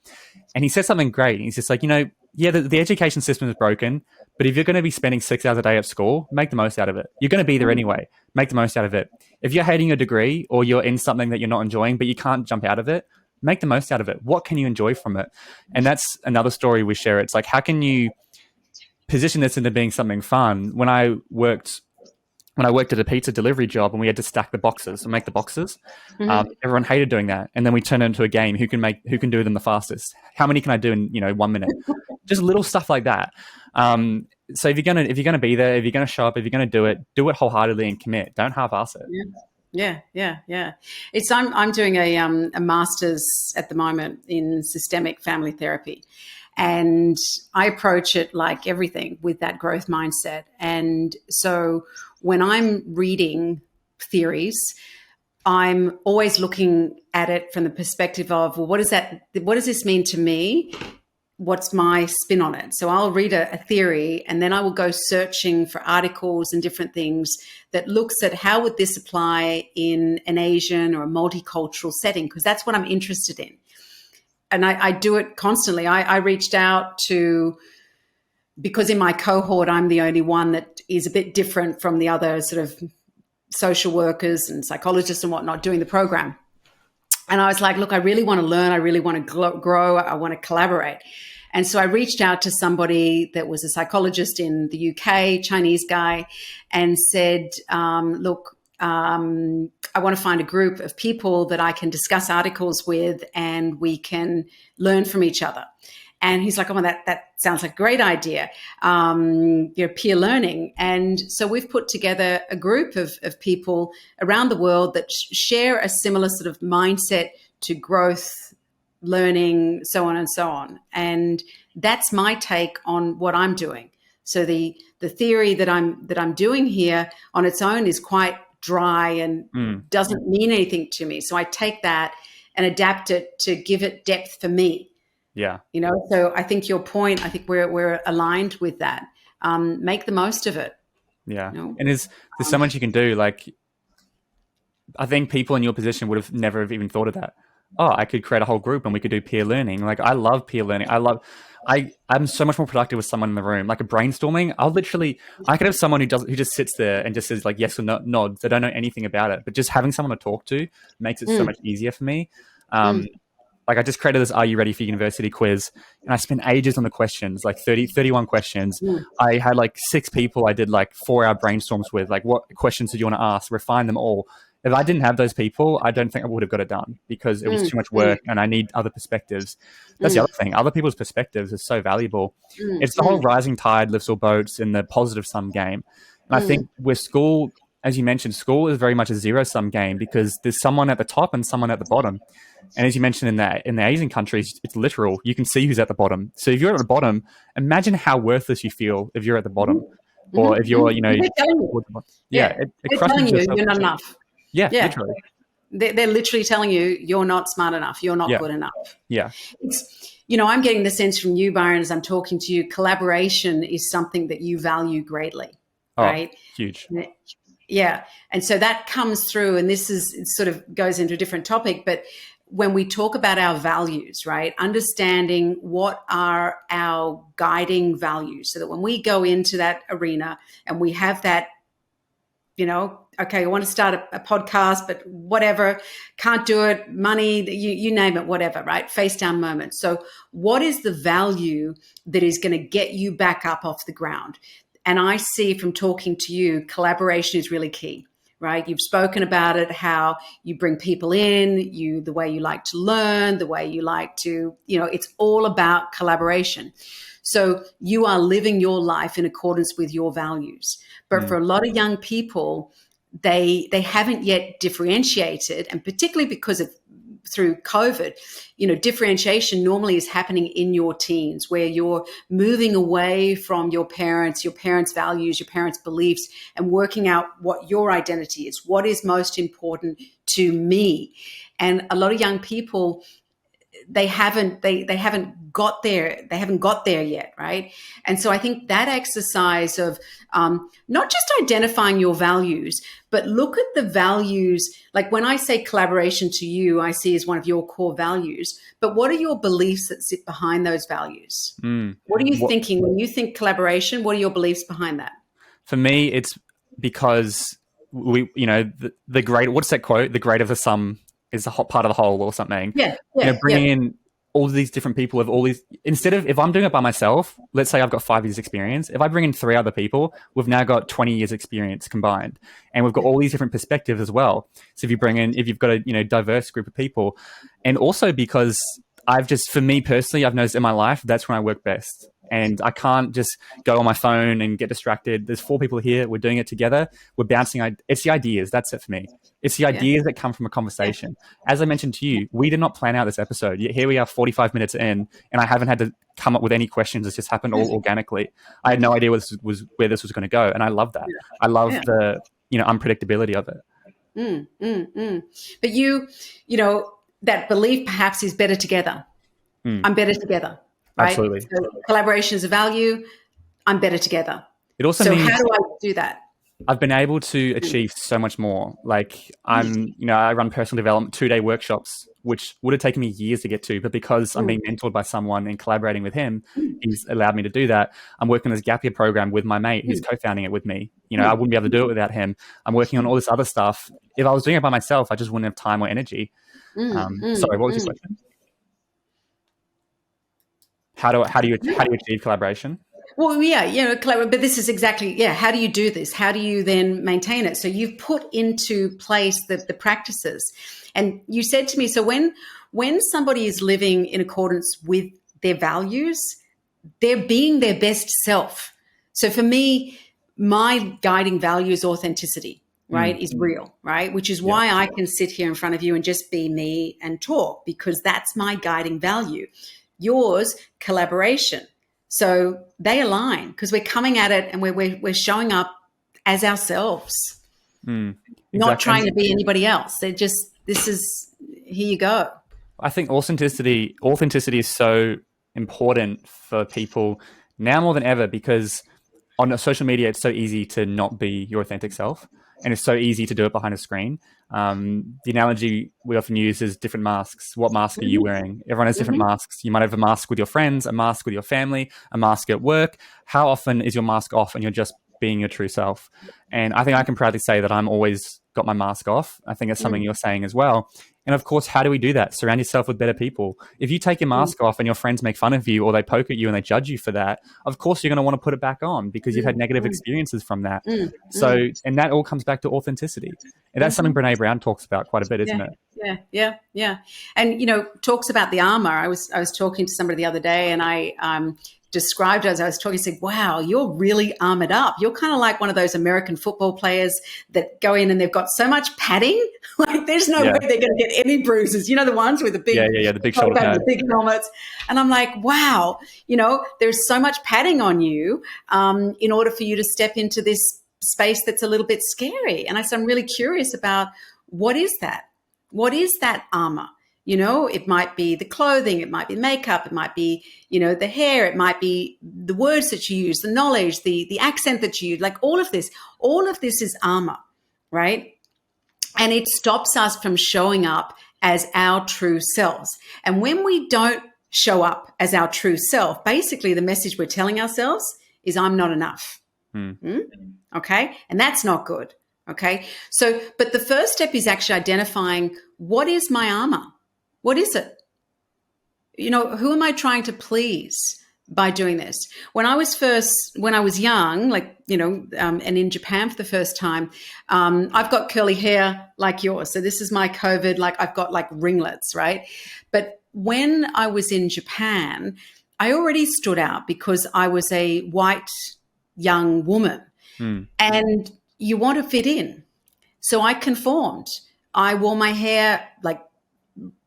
And he said something great. He's just like, the education system is broken, but if you're going to be spending 6 hours a day at school, make the most out of it. You're going to be there anyway. Make the most out of it. If you're hating your degree or you're in something that you're not enjoying, but you can't jump out of it, make the most out of it. What can you enjoy from it? And that's another story we share. It's like, how can you position this into being something fun? When I worked at a pizza delivery job and we had to stack the boxes and make the boxes, everyone hated doing that. And then we turned it into a game. Who can do them the fastest? How many can I do in 1 minute? Just little stuff like that. So if you're gonna be there, if you're gonna show up, if you're gonna do it wholeheartedly and commit. Don't half-ass it. Yeah. I'm doing a master's at the moment in systemic family therapy. And I approach it like everything with that growth mindset. And so when I'm reading theories, I'm always looking at it from the perspective of, well, what does this mean to me? What's my spin on it? So I'll read a theory, and then I will go searching for articles and different things that looks at how would this apply in an Asian or a multicultural setting, because that's what I'm interested in. And I do it constantly. I reached out to, because in my cohort, I'm the only one that is a bit different from the other sort of social workers and psychologists and whatnot doing the program. And I was like, look, I really want to learn. I really want to grow. I want to collaborate. And so I reached out to somebody that was a psychologist in the UK, Chinese guy, and said, look, I want to find a group of people that I can discuss articles with and we can learn from each other. And he's like, oh, that sounds like a great idea. Peer learning. And so we've put together a group of people around the world that share a similar sort of mindset to growth, learning, so on and so on. And that's my take on what I'm doing. So the theory that I'm doing here on its own is quite dry and doesn't mean anything to me. So I take that and adapt it to give it depth for me. Yeah. So I think your point, I think we're aligned with that. Make the most of it. Yeah. And there's so much you can do. Like, I think people in your position would have never have even thought of that. Oh, I could create a whole group and we could do peer learning. Like, I love peer learning. I'm so much more productive with someone in the room. Like a brainstorming, I could have someone who just sits there and just says like yes or no, nods. They don't know anything about it, but just having someone to talk to makes it so much easier for me. Like I just created this Are You Ready for University quiz, and I spent ages on the questions, like 31 questions. I had like 6 people I did like 4-hour brainstorms with, like what questions did you want to ask, refine them all. If I didn't have those people, I don't think I would have got it done because it was too much work and I need other perspectives. That's the other thing. Other people's perspectives are so valuable. It's the whole rising tide lifts all boats in the positive sum game. And I think with school, as you mentioned, school is very much a zero-sum game because there's someone at the top and someone at the bottom. And as you mentioned, in the Asian countries, it's literal. You can see who's at the bottom. So if you're at the bottom, imagine how worthless you feel if you're at the bottom, or if you're, They're telling you. it They're crushes telling your you you're not self-esteem. enough. Yeah, Yeah. literally. They're literally telling you you're not smart enough. You're not good enough. Yeah. It's, I'm getting the sense from you, Byron, as I'm talking to you, collaboration is something that you value greatly, right? Huge. Yeah. And so that comes through, and this is, it sort of goes into a different topic, but when we talk about our values, right, understanding what are our guiding values so that when we go into that arena and we have that, okay, I want to start a podcast, but whatever, can't do it, money, you name it, whatever, right? Face down moment. So what is the value that is going to get you back up off the ground? And I see from talking to you, collaboration is really key, right? You've spoken about it, how you bring people in, the way you like to learn, the way you like to, it's all about collaboration. So you are living your life in accordance with your values. But for a lot of young people, they haven't yet differentiated, and particularly because through COVID, differentiation normally is happening in your teens where you're moving away from your parents' values, your parents' beliefs, and working out what your identity is, what is most important to me. And a lot of young people, they haven't got there yet, right? And so I think that exercise of not just identifying your values, but look at the values. Like when I say collaboration to you, I see as one of your core values, but what are your beliefs that sit behind those values? What are you thinking when you think collaboration? What are your beliefs behind that? For me, it's because the great, what's that quote? The greater the sum is the hot part of the whole or something. Bringing in all these different people with all these, instead of, if I'm doing it by myself, let's say I've got 5 years experience. If I bring in 3 other people, we've now got 20 years experience combined, and we've got all these different perspectives as well. So if you've got a, diverse group of people, and also because for me personally, I've noticed in my life, that's when I work best. And I can't just go on my phone and get distracted. There's 4 people here. We're doing it together. We're bouncing. It's the ideas. That's it for me. It's the ideas that come from a conversation. As I mentioned to you, we did not plan out this episode. Yet here we are 45 minutes in, and I haven't had to come up with any questions. It's just happened all organically. I had no idea where this was going to go. And I love that. I love the, unpredictability of it. But that belief perhaps is better together. I'm better together. Right? Absolutely. So collaboration is a value. I'm better together. It also means, means, how do I do that? I've been able to achieve so much more. Like I run personal development 2-day workshops, which would have taken me years to get to, but because I'm being mentored by someone and collaborating with him, he's allowed me to do that. I'm working on this gap year program with my mate who's co-founding it with me. I wouldn't be able to do it without him. I'm working on all this other stuff. If I was doing it by myself, I just wouldn't have time or energy. Sorry, what was your question? How do you achieve collaboration? Well, yeah, but this is exactly, how do you do this? How do you then maintain it? So you've put into place the practices. And you said to me, so when somebody is living in accordance with their values, they're being their best self. So for me, my guiding value is authenticity, right, is real, right, which is why I can sit here in front of you and just be me and talk, because that's my guiding value. Yours, collaboration. So they align because we're coming at it and we're showing up as ourselves, not trying to be anybody else. They're just, here you go. I think authenticity is so important for people now more than ever, because on social media, it's so easy to not be your authentic self. And it's so easy to do it behind a screen. The analogy we often use is different masks. What mask are you wearing? Everyone has different masks. You might have a mask with your friends, a mask with your family, a mask at work. How often is your mask off and you're just being your true self? And I think I can proudly say that I'm always got my mask off. I think that's something you're saying as well. And of course, how do we do that? Surround yourself with better people. If you take your mask off and your friends make fun of you or they poke at you and they judge you for that, of course, you're going to want to put it back on because you've had negative experiences from that. So, and that all comes back to authenticity. And that's something Brene Brown talks about quite a bit, isn't it? Yeah. And, talks about the armor. I was talking to somebody the other day and I described it as I was talking, said, wow, you're really armored up. You're kind of like one of those American football players that go in and they've got so much padding. Like there's no way they're going to get any bruises. You know, the ones with the big, the big shoulder pads, the big helmets. And I'm like, wow, there's so much padding on you in order for you to step into this space that's a little bit scary. And I said, I'm really curious about what is that? What is that armor? It might be the clothing, it might be makeup, it might be, the hair, it might be the words that you use, the knowledge, the accent that you use, like all of this is armor, right? And it stops us from showing up as our true selves. And when we don't show up as our true self, basically the message we're telling ourselves is I'm not enough. Okay. And that's not good. Okay. So, but the first step is actually identifying what is my armor? What is it? Who am I trying to please by doing this? When I was young, and in Japan for the first time, I've got curly hair like yours. So this is my COVID, I've got ringlets, right? But when I was in Japan, I already stood out because I was a white young woman and you want to fit in. So I conformed. I wore my hair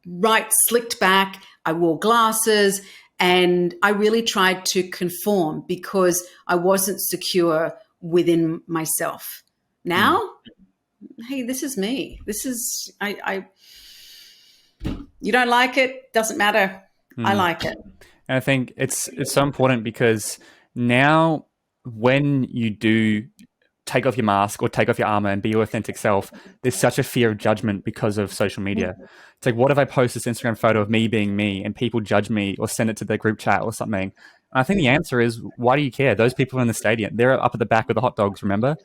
right slicked back. I wore glasses and I really tried to conform because I wasn't secure within myself. Now, hey, this is me. This is, you don't like it, doesn't matter. I like it. And I think it's so important because now when you do take off your mask or take off your armor and be your authentic self, there's such a fear of judgment because of social media. It's like, what if I post this Instagram photo of me being me and people judge me or send it to their group chat or something? And I think the answer is, why do you care? Those people in the stadium, they're up at the back with the hot dogs, remember?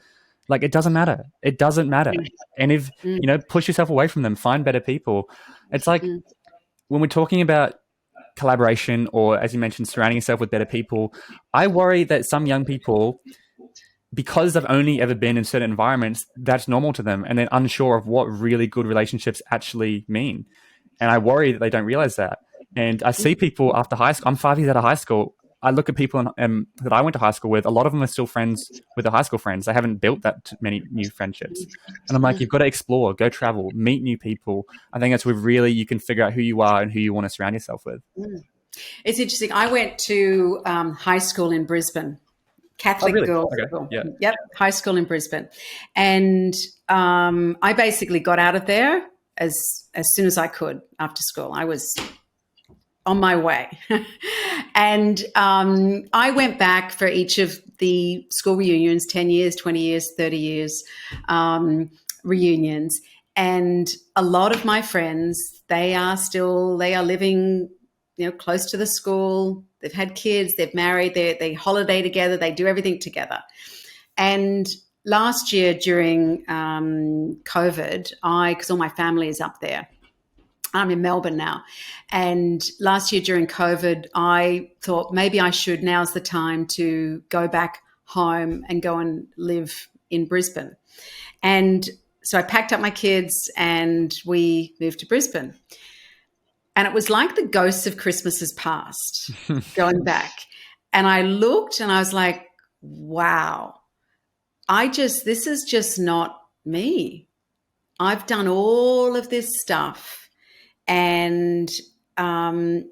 It doesn't matter. It doesn't matter. And if, push yourself away from them, find better people. It's like when we're talking about collaboration or, as you mentioned, surrounding yourself with better people, I worry that some young people, because they've only ever been in certain environments, that's normal to them and they're unsure of what really good relationships actually mean. And I worry that they don't realize that. And I see people after high school, I'm 5 years out of high school, I look at people that I went to high school with, a lot of them are still friends with their high school friends. They haven't built that many new friendships. And I'm like, you've got to explore, go travel, meet new people. I think that's where really you can figure out who you are and who you want to surround yourself with. It's interesting. I went to high school in Brisbane. Catholic girls' school. Yeah. Yep, high school in Brisbane. And I basically got out of there as soon as I could after school. I was on my way. And I went back for each of the school reunions, 10 years, 20 years, 30 years reunions. And a lot of my friends, they are living, close to the school. They've had kids, they've married, they holiday together, they do everything together. And last year during COVID, because all my family is up there, I'm in Melbourne now. And last year during COVID, I thought maybe now's the time to go back home and go and live in Brisbane. And so I packed up my kids and we moved to Brisbane. And it was like the ghosts of Christmases past going back. And I looked and I was like, wow, this is just not me. I've done all of this stuff and I've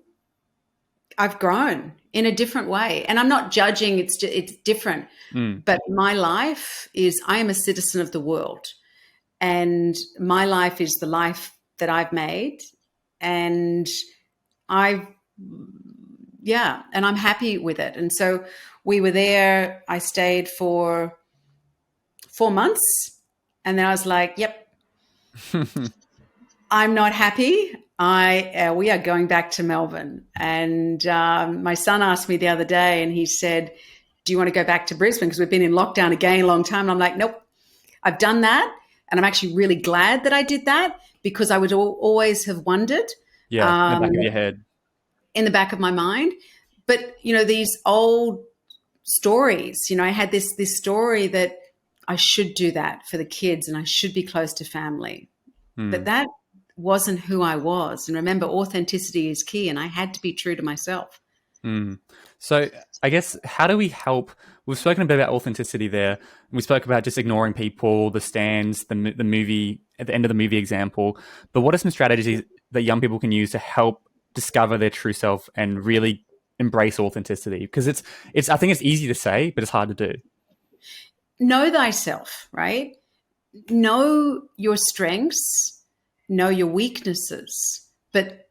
grown in a different way. And I'm not judging, it's different. But my life is, I am a citizen of the world. And my life is the life that I've made. And I'm happy with it. And so we were there. I stayed for 4 months and then I was like, yep, I'm not happy. We are going back to Melbourne. And my son asked me the other day and he said, do you want to go back to Brisbane? Because we've been in lockdown again a long time. And I'm like, nope, I've done that. And I'm actually really glad that I did that because I would always have wondered. Yeah, in the back of your head. In the back of my mind. But, these old stories, I had this story that I should do that for the kids and I should be close to family. But that wasn't who I was. And remember, authenticity is key and I had to be true to myself. Mm. So I guess, how do we help? We've spoken a bit about authenticity there. We spoke about just ignoring people, the stands, the movie, at the end of the movie example. But what are some strategies that young people can use to help discover their true self and really embrace authenticity? Because I think it's easy to say, but it's hard to do. Know thyself, right? Know your strengths, know your weaknesses, but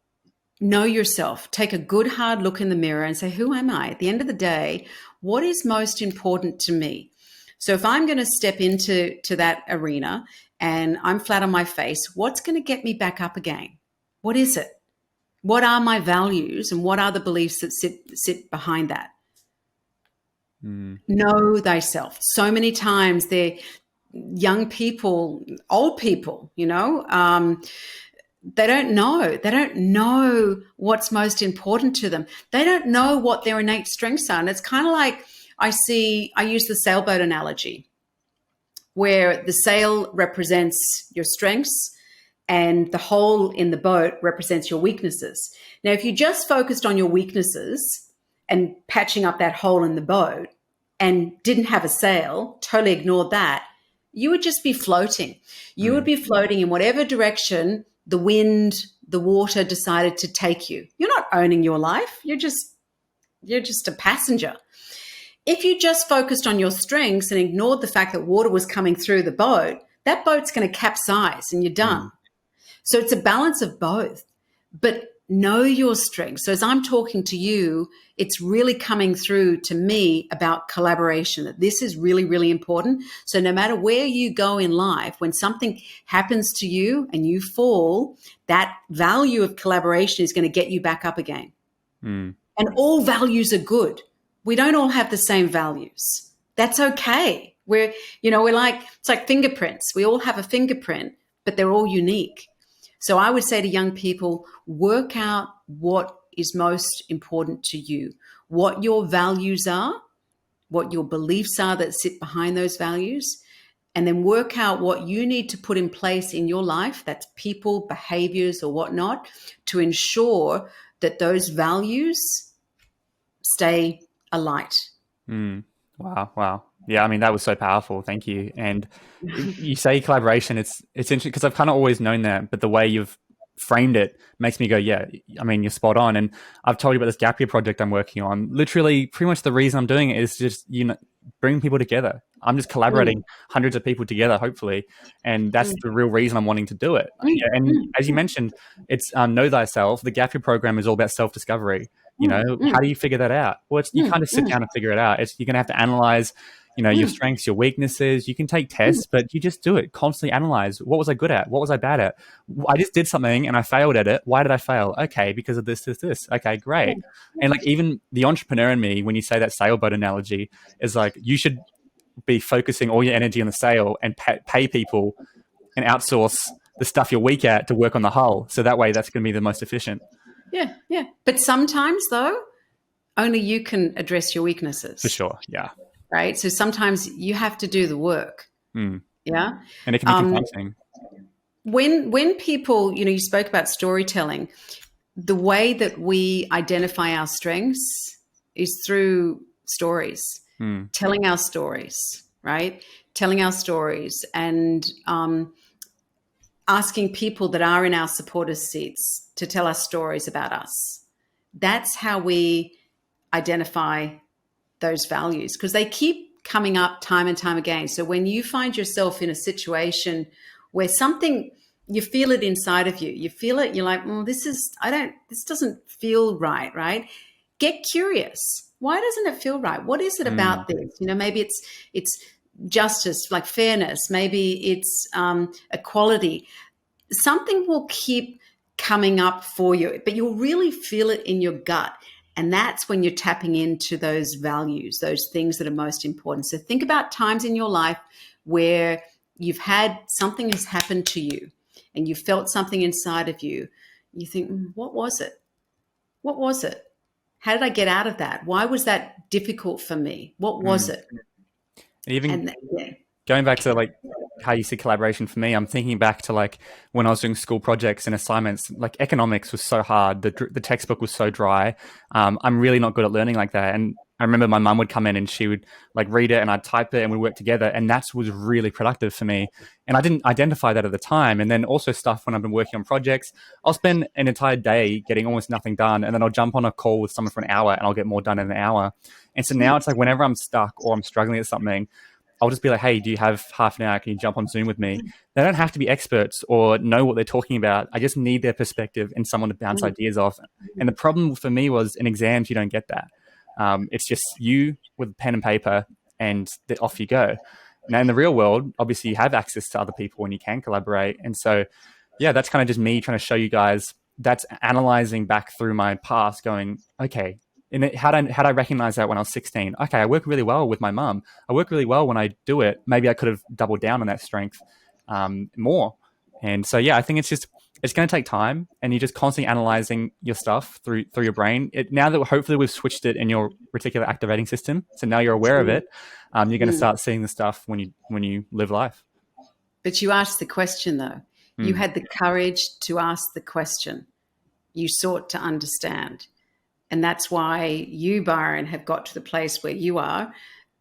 know yourself. Take a good hard look in the mirror and say, who am I? At the end of the day, what is most important to me? So if I'm going to step into that arena and I'm flat on my face, what's going to get me back up again? What is it? What are my values and what are the beliefs that sit behind that? Know thyself. So many times they're young people, old people, they don't know. They don't know what's most important to them. They don't know what their innate strengths are. And it's kind of like I use the sailboat analogy, where the sail represents your strengths and the hole in the boat represents your weaknesses. Now, if you just focused on your weaknesses and patching up that hole in the boat and didn't have a sail, totally ignored that, you would just be floating. You would be floating in whatever direction the wind, the water decided to take you. You're not owning your life. You're just a passenger. If you just focused on your strengths and ignored the fact that water was coming through the boat, that boat's going to capsize and you're done. So it's a balance of both. But know your strengths. So as I'm talking to you, it's really coming through to me about collaboration, that this is really, really important. So no matter where you go in life, when something happens to you and you fall, that value of collaboration is going to get you back up again. And all values are good. We don't all have the same values. That's okay. It's like fingerprints. We all have a fingerprint, but they're all unique. So I would say to young people, work out what is most important to you, what your values are, what your beliefs are that sit behind those values, and then work out what you need to put in place in your life, that's people, behaviors, or whatnot, to ensure that those values stay alight. Wow. Yeah, I mean, that was so powerful. Thank you. And you say collaboration, it's interesting because I've kind of always known that, but the way you've framed it makes me go, yeah, I mean, you're spot on. And I've told you about this gap year project I'm working on. Literally, pretty much the reason I'm doing it is just, bring people together. I'm just collaborating hundreds of people together, hopefully. And that's the real reason I'm wanting to do it. Yeah, and as you mentioned, it's know thyself. The gap year program is all about self-discovery. How do you figure that out? Well, you can't just sit down and figure it out. You're going to have to analyze, your strengths, your weaknesses. You can take tests, but you just do it. Constantly analyze. What was I good at? What was I bad at? I just did something and I failed at it. Why did I fail? Okay, because of this. Okay, great. And like even the entrepreneur in me, when you say that sailboat analogy, is like you should be focusing all your energy on the sail and pay people and outsource the stuff you're weak at to work on the hull. So that way that's going to be the most efficient. Yeah. But sometimes, though, only you can address your weaknesses. For sure, yeah. Right? So sometimes you have to do the work. Yeah? And it can be confronting. When people, you spoke about storytelling, the way that we identify our strengths is through stories, telling our stories, right? Telling our stories and asking people that are in our supporters' seats to tell us stories about us. That's how we identify those values, because they keep coming up time and time again. So when you find yourself in a situation where something, you feel it inside of you, you feel it, you're like, this doesn't feel right? Get curious. Why doesn't it feel right? What is it about this? Maybe it's justice, like fairness. Maybe it's equality. Something will keep coming up for you, but you'll really feel it in your gut. And that's when you're tapping into those values, those things that are most important. So think about times in your life where you've had something has happened to you and you felt something inside of you. You think, what was it? What was it? How did I get out of that? Why was that difficult for me? What was it? Even going back to like how you see collaboration for me, I'm thinking back to like when I was doing school projects and assignments. Like economics was so hard, the textbook was so dry. I'm really not good at learning like that. And I remember my mum would come in and she would like read it and I'd type it and we'd work together, and that was really productive for me. And I didn't identify that at the time. And then also stuff when I've been working on projects, I'll spend an entire day getting almost nothing done, and then I'll jump on a call with someone for an hour and I'll get more done in an hour. And so now it's like whenever I'm stuck or I'm struggling at something, I'll just be like, hey, do you have half an hour? Can you jump on Zoom with me? They don't have to be experts or know what they're talking about. I just need their perspective and someone to bounce ideas off. And the problem for me was in exams, you don't get that. It's just you with pen and paper and off you go. Now in the real world, obviously you have access to other people and you can collaborate. And so, yeah, that's kind of just me trying to show you guys, that's analyzing back through my past going, okay, and how did I recognize that when I was 16? Okay, I work really well with my mum. I work really well when I do it. Maybe I could have doubled down on that strength more. And so, yeah, I think it's going to take time, and you're just constantly analyzing your stuff through your brain. Now that hopefully we've switched it in your reticular activating system, so now you're aware of it, you're going to start seeing the stuff when you live life. But you asked the question, though. You had the courage to ask the question. You sought to understand. And that's why you, Byron, have got to the place where you are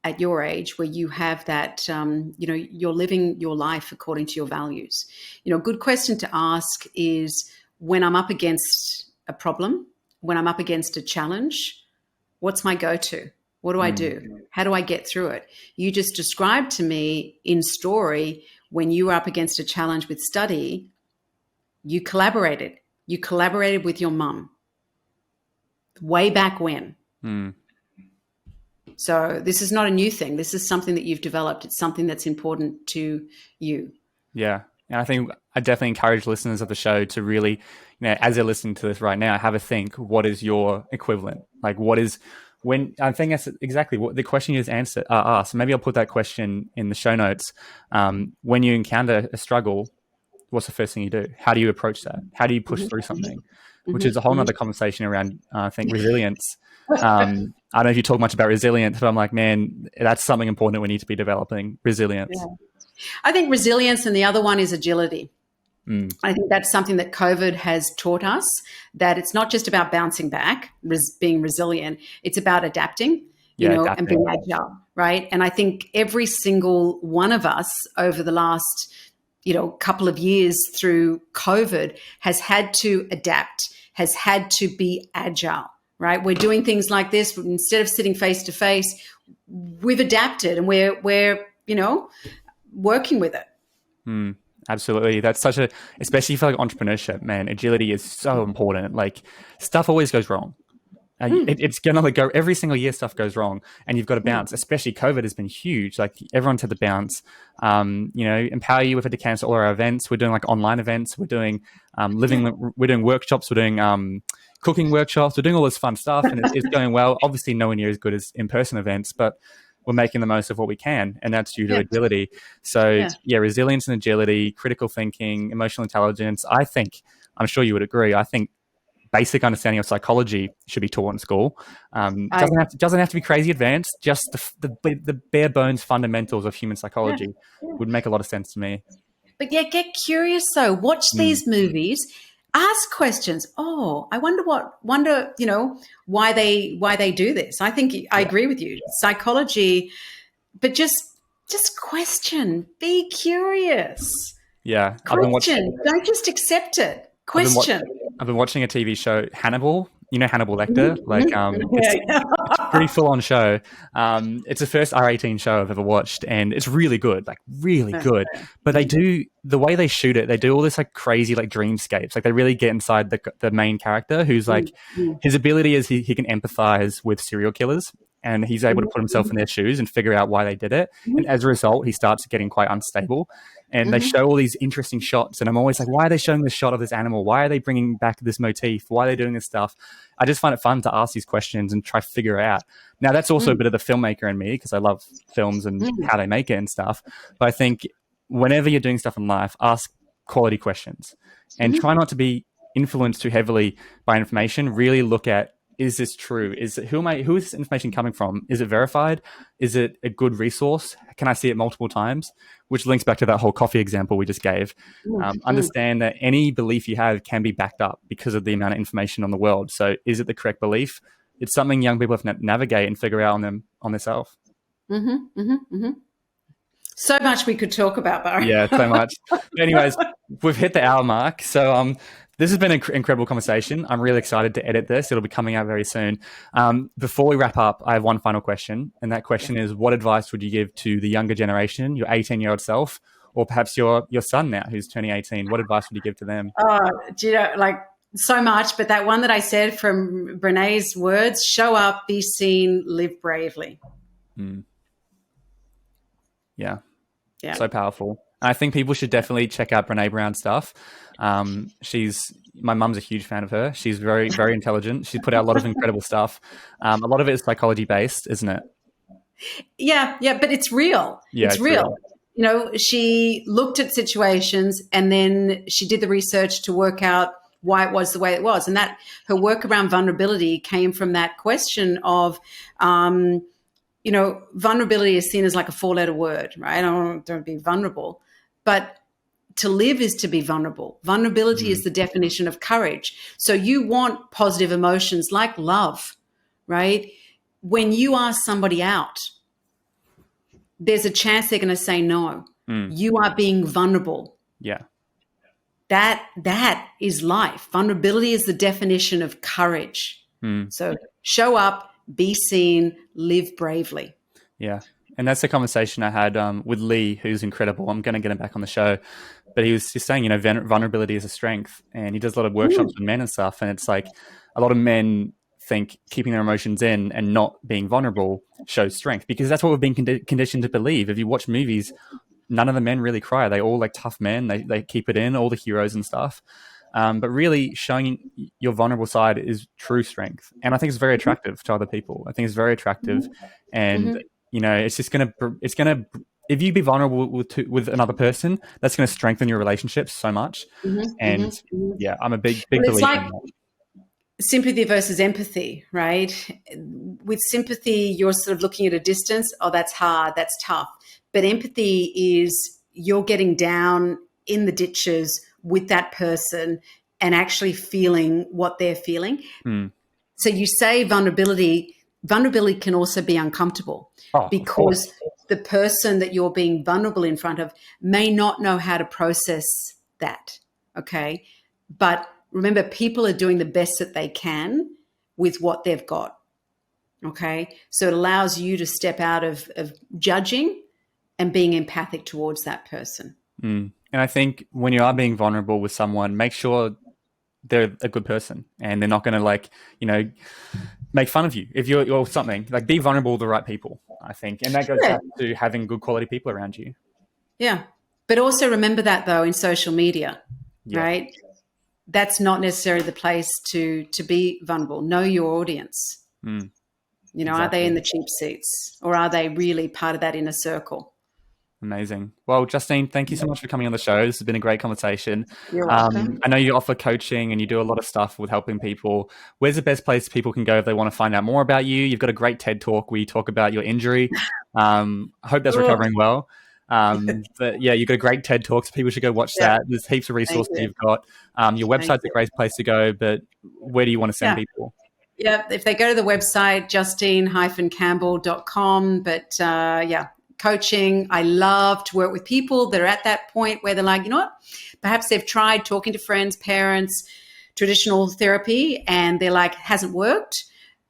at your age, where you have that, you're living your life according to your values. A good question to ask is, when I'm up against a problem, when I'm up against a challenge, what's my go-to? What do I do? How do I get through it? You just described to me in story when you were up against a challenge with study, you collaborated. You collaborated with your mum. Way back when. So this is not a new thing. This is something that you've developed. It's something that's important to you. Yeah. And I think I definitely encourage listeners of the show to really, as they're listening to this right now, have a think, what is your equivalent? Like I think that's exactly what the question you just asked. Maybe I'll put that question in the show notes. When you encounter a struggle, what's the first thing you do? How do you approach that? How do you push through something? Which is a whole nother conversation around, I think, resilience. I don't know if you talk much about resilience, but I'm like, man, that's something important we need to be developing, resilience. Yeah. I think resilience, and the other one is agility. I think that's something that COVID has taught us, that it's not just about bouncing back, being resilient. It's about adapting, adapting. And being agile, right? And I think every single one of us over the last couple of years through COVID has had to adapt, has had to be agile, right? We're doing things like this. Instead of sitting face to face, we've adapted, and we're working with it. Absolutely. That's especially for like entrepreneurship, man, agility is so important. Like stuff always goes wrong. It's going to go every single year, stuff goes wrong and you've got to bounce. Especially COVID has been huge. Like everyone's had to bounce. Empower You, we've had to cancel all our events. We're doing like online events. We're doing we're doing workshops. We're doing cooking workshops. We're doing all this fun stuff, and it's going well. Obviously nowhere near as good as in-person events, but we're making the most of what we can, and that's due to agility. So resilience and agility, critical thinking, emotional intelligence. I'm sure you would agree. I think basic understanding of psychology should be taught in school. Doesn't have to be crazy advanced. Just the bare bones fundamentals of human psychology would make a lot of sense to me. But get curious though. Watch these movies. Ask questions. Oh, I wonder why they do this. I think I agree with you. Psychology, but just question. Be curious. Yeah. Question. Don't just accept it. Question. I've been watching a TV show, Hannibal. You know Hannibal Lecter? It's a pretty full-on show. It's the first R18 show I've ever watched, and it's really good, like really good. But the way they shoot it, they do all this like crazy like dreamscapes. Like they really get inside the main character, who's like, his ability is he can empathize with serial killers, and he's able to put himself in their shoes and figure out why they did it. And as a result, he starts getting quite unstable. And they show all these interesting shots. And I'm always like, why are they showing this shot of this animal? Why are they bringing back this motif? Why are they doing this stuff? I just find it fun to ask these questions and try to figure it out. Now, that's also a bit of the filmmaker in me, because I love films and how they make it and stuff. But I think whenever you're doing stuff in life, ask quality questions and try not to be influenced too heavily by information. Really look at is this true? Who is this information coming from? Is it verified? Is it a good resource? Can I see it multiple times? Which links back to that whole coffee example we just gave. Understand that any belief you have can be backed up because of the amount of information on the world. So is it the correct belief? It's something young people have to navigate and figure out on themselves. So much we could talk about, Barry. Yeah, so much. Anyways, we've hit the hour mark. So this has been an incredible conversation. I'm really excited to edit this. It'll be coming out very soon. Before we wrap up, I have one final question. And that question is, what advice would you give to the younger generation, your 18-year-old self, or perhaps your son now who's turning 18? What advice would you give to them? Do you know, like, so much, but that one that I said from Brené's words, show up, be seen, live bravely. Yeah. So powerful. I think people should definitely check out Brene Brown stuff. My mum's a huge fan of her. She's very, very intelligent. She's put out a lot of incredible stuff. A lot of it is psychology based, isn't it? Yeah, but it's real. Yeah, it's real. You know, she looked at situations and then she did the research to work out why it was the way it was. And that her work around vulnerability came from that question of, vulnerability is seen as like a 4-letter word, right? Don't be vulnerable. But to live is to be vulnerable. Vulnerability is the definition of courage. So you want positive emotions like love, right? When you ask somebody out, there's a chance they're going to say no. You are being vulnerable. Yeah. That is life. Vulnerability is the definition of courage. So show up, be seen, live bravely. Yeah. And that's the conversation I had with Lee, who's incredible. I'm going to get him back on the show. But he was just saying, vulnerability is a strength. And he does a lot of workshops with men and stuff. And it's like a lot of men think keeping their emotions in and not being vulnerable shows strength, because that's what we've been conditioned to believe. If you watch movies, none of the men really cry. They all like tough men. They keep it in, all the heroes and stuff. But really showing your vulnerable side is true strength. And I think it's very attractive to other people. I think it's very attractive. And, it's going to, if you be vulnerable with another person, that's going to strengthen your relationships so much. Yeah, I'm a big believer in that. Sympathy versus empathy, right? With sympathy, you're sort of looking at a distance. Oh, that's hard. That's tough. But empathy is you're getting down in the ditches with that person and actually feeling what they're feeling. So you say vulnerability can also be uncomfortable because the person that you're being vulnerable in front of may not know how to process that, okay? But remember, people are doing the best that they can with what they've got, okay? So it allows you to step out of judging and being empathic towards that person. And I think when you are being vulnerable with someone, make sure they're a good person and they're not going to make fun of you if you're something. Like, be vulnerable with the right people, I think. And that goes back to having good quality people around you. Yeah. But also remember that, though, in social media, right? That's not necessarily the place to be vulnerable. Know your audience. Exactly. Are they in the cheap seats or are they really part of that inner circle? Amazing. Well, Justine, thank you so much for coming on the show. This has been a great conversation. You're welcome. I know you offer coaching and you do a lot of stuff with helping people. Where's the best place people can go if they want to find out more about you? You've got a great TED Talk where you talk about your injury. I hope that's recovering well. But yeah, you've got a great TED Talk, so people should go watch that. There's heaps of resources you've got. Your website's a great place to go, but where do you want to send people? Yeah, if they go to the website, justine-campbell.com. But coaching, I love to work with people that are at that point where they're like, you know what, perhaps they've tried talking to friends, parents, traditional therapy, and they're like, hasn't worked.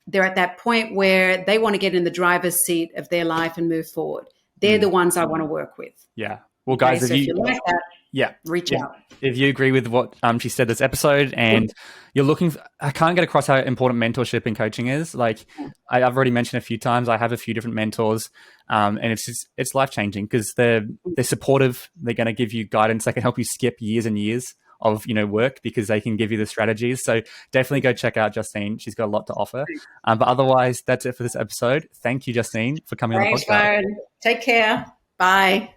They're at that point where they want to get in the driver's seat of their life and move forward. They're the ones I want to work with. Yeah. Well, guys, if you like that, reach out. If you agree with what she said this episode and you're looking I can't get across how important mentorship and coaching is. Like, I've already mentioned a few times, I have a few different mentors, and it's life-changing because they're supportive. They're going to give you guidance. They can help you skip years and years of work because they can give you the strategies. So definitely go check out Justine. She's got a lot to offer. But otherwise, that's it for this episode. Thank you, Justine, for coming on the podcast. Thanks, Byron. Take care. Bye.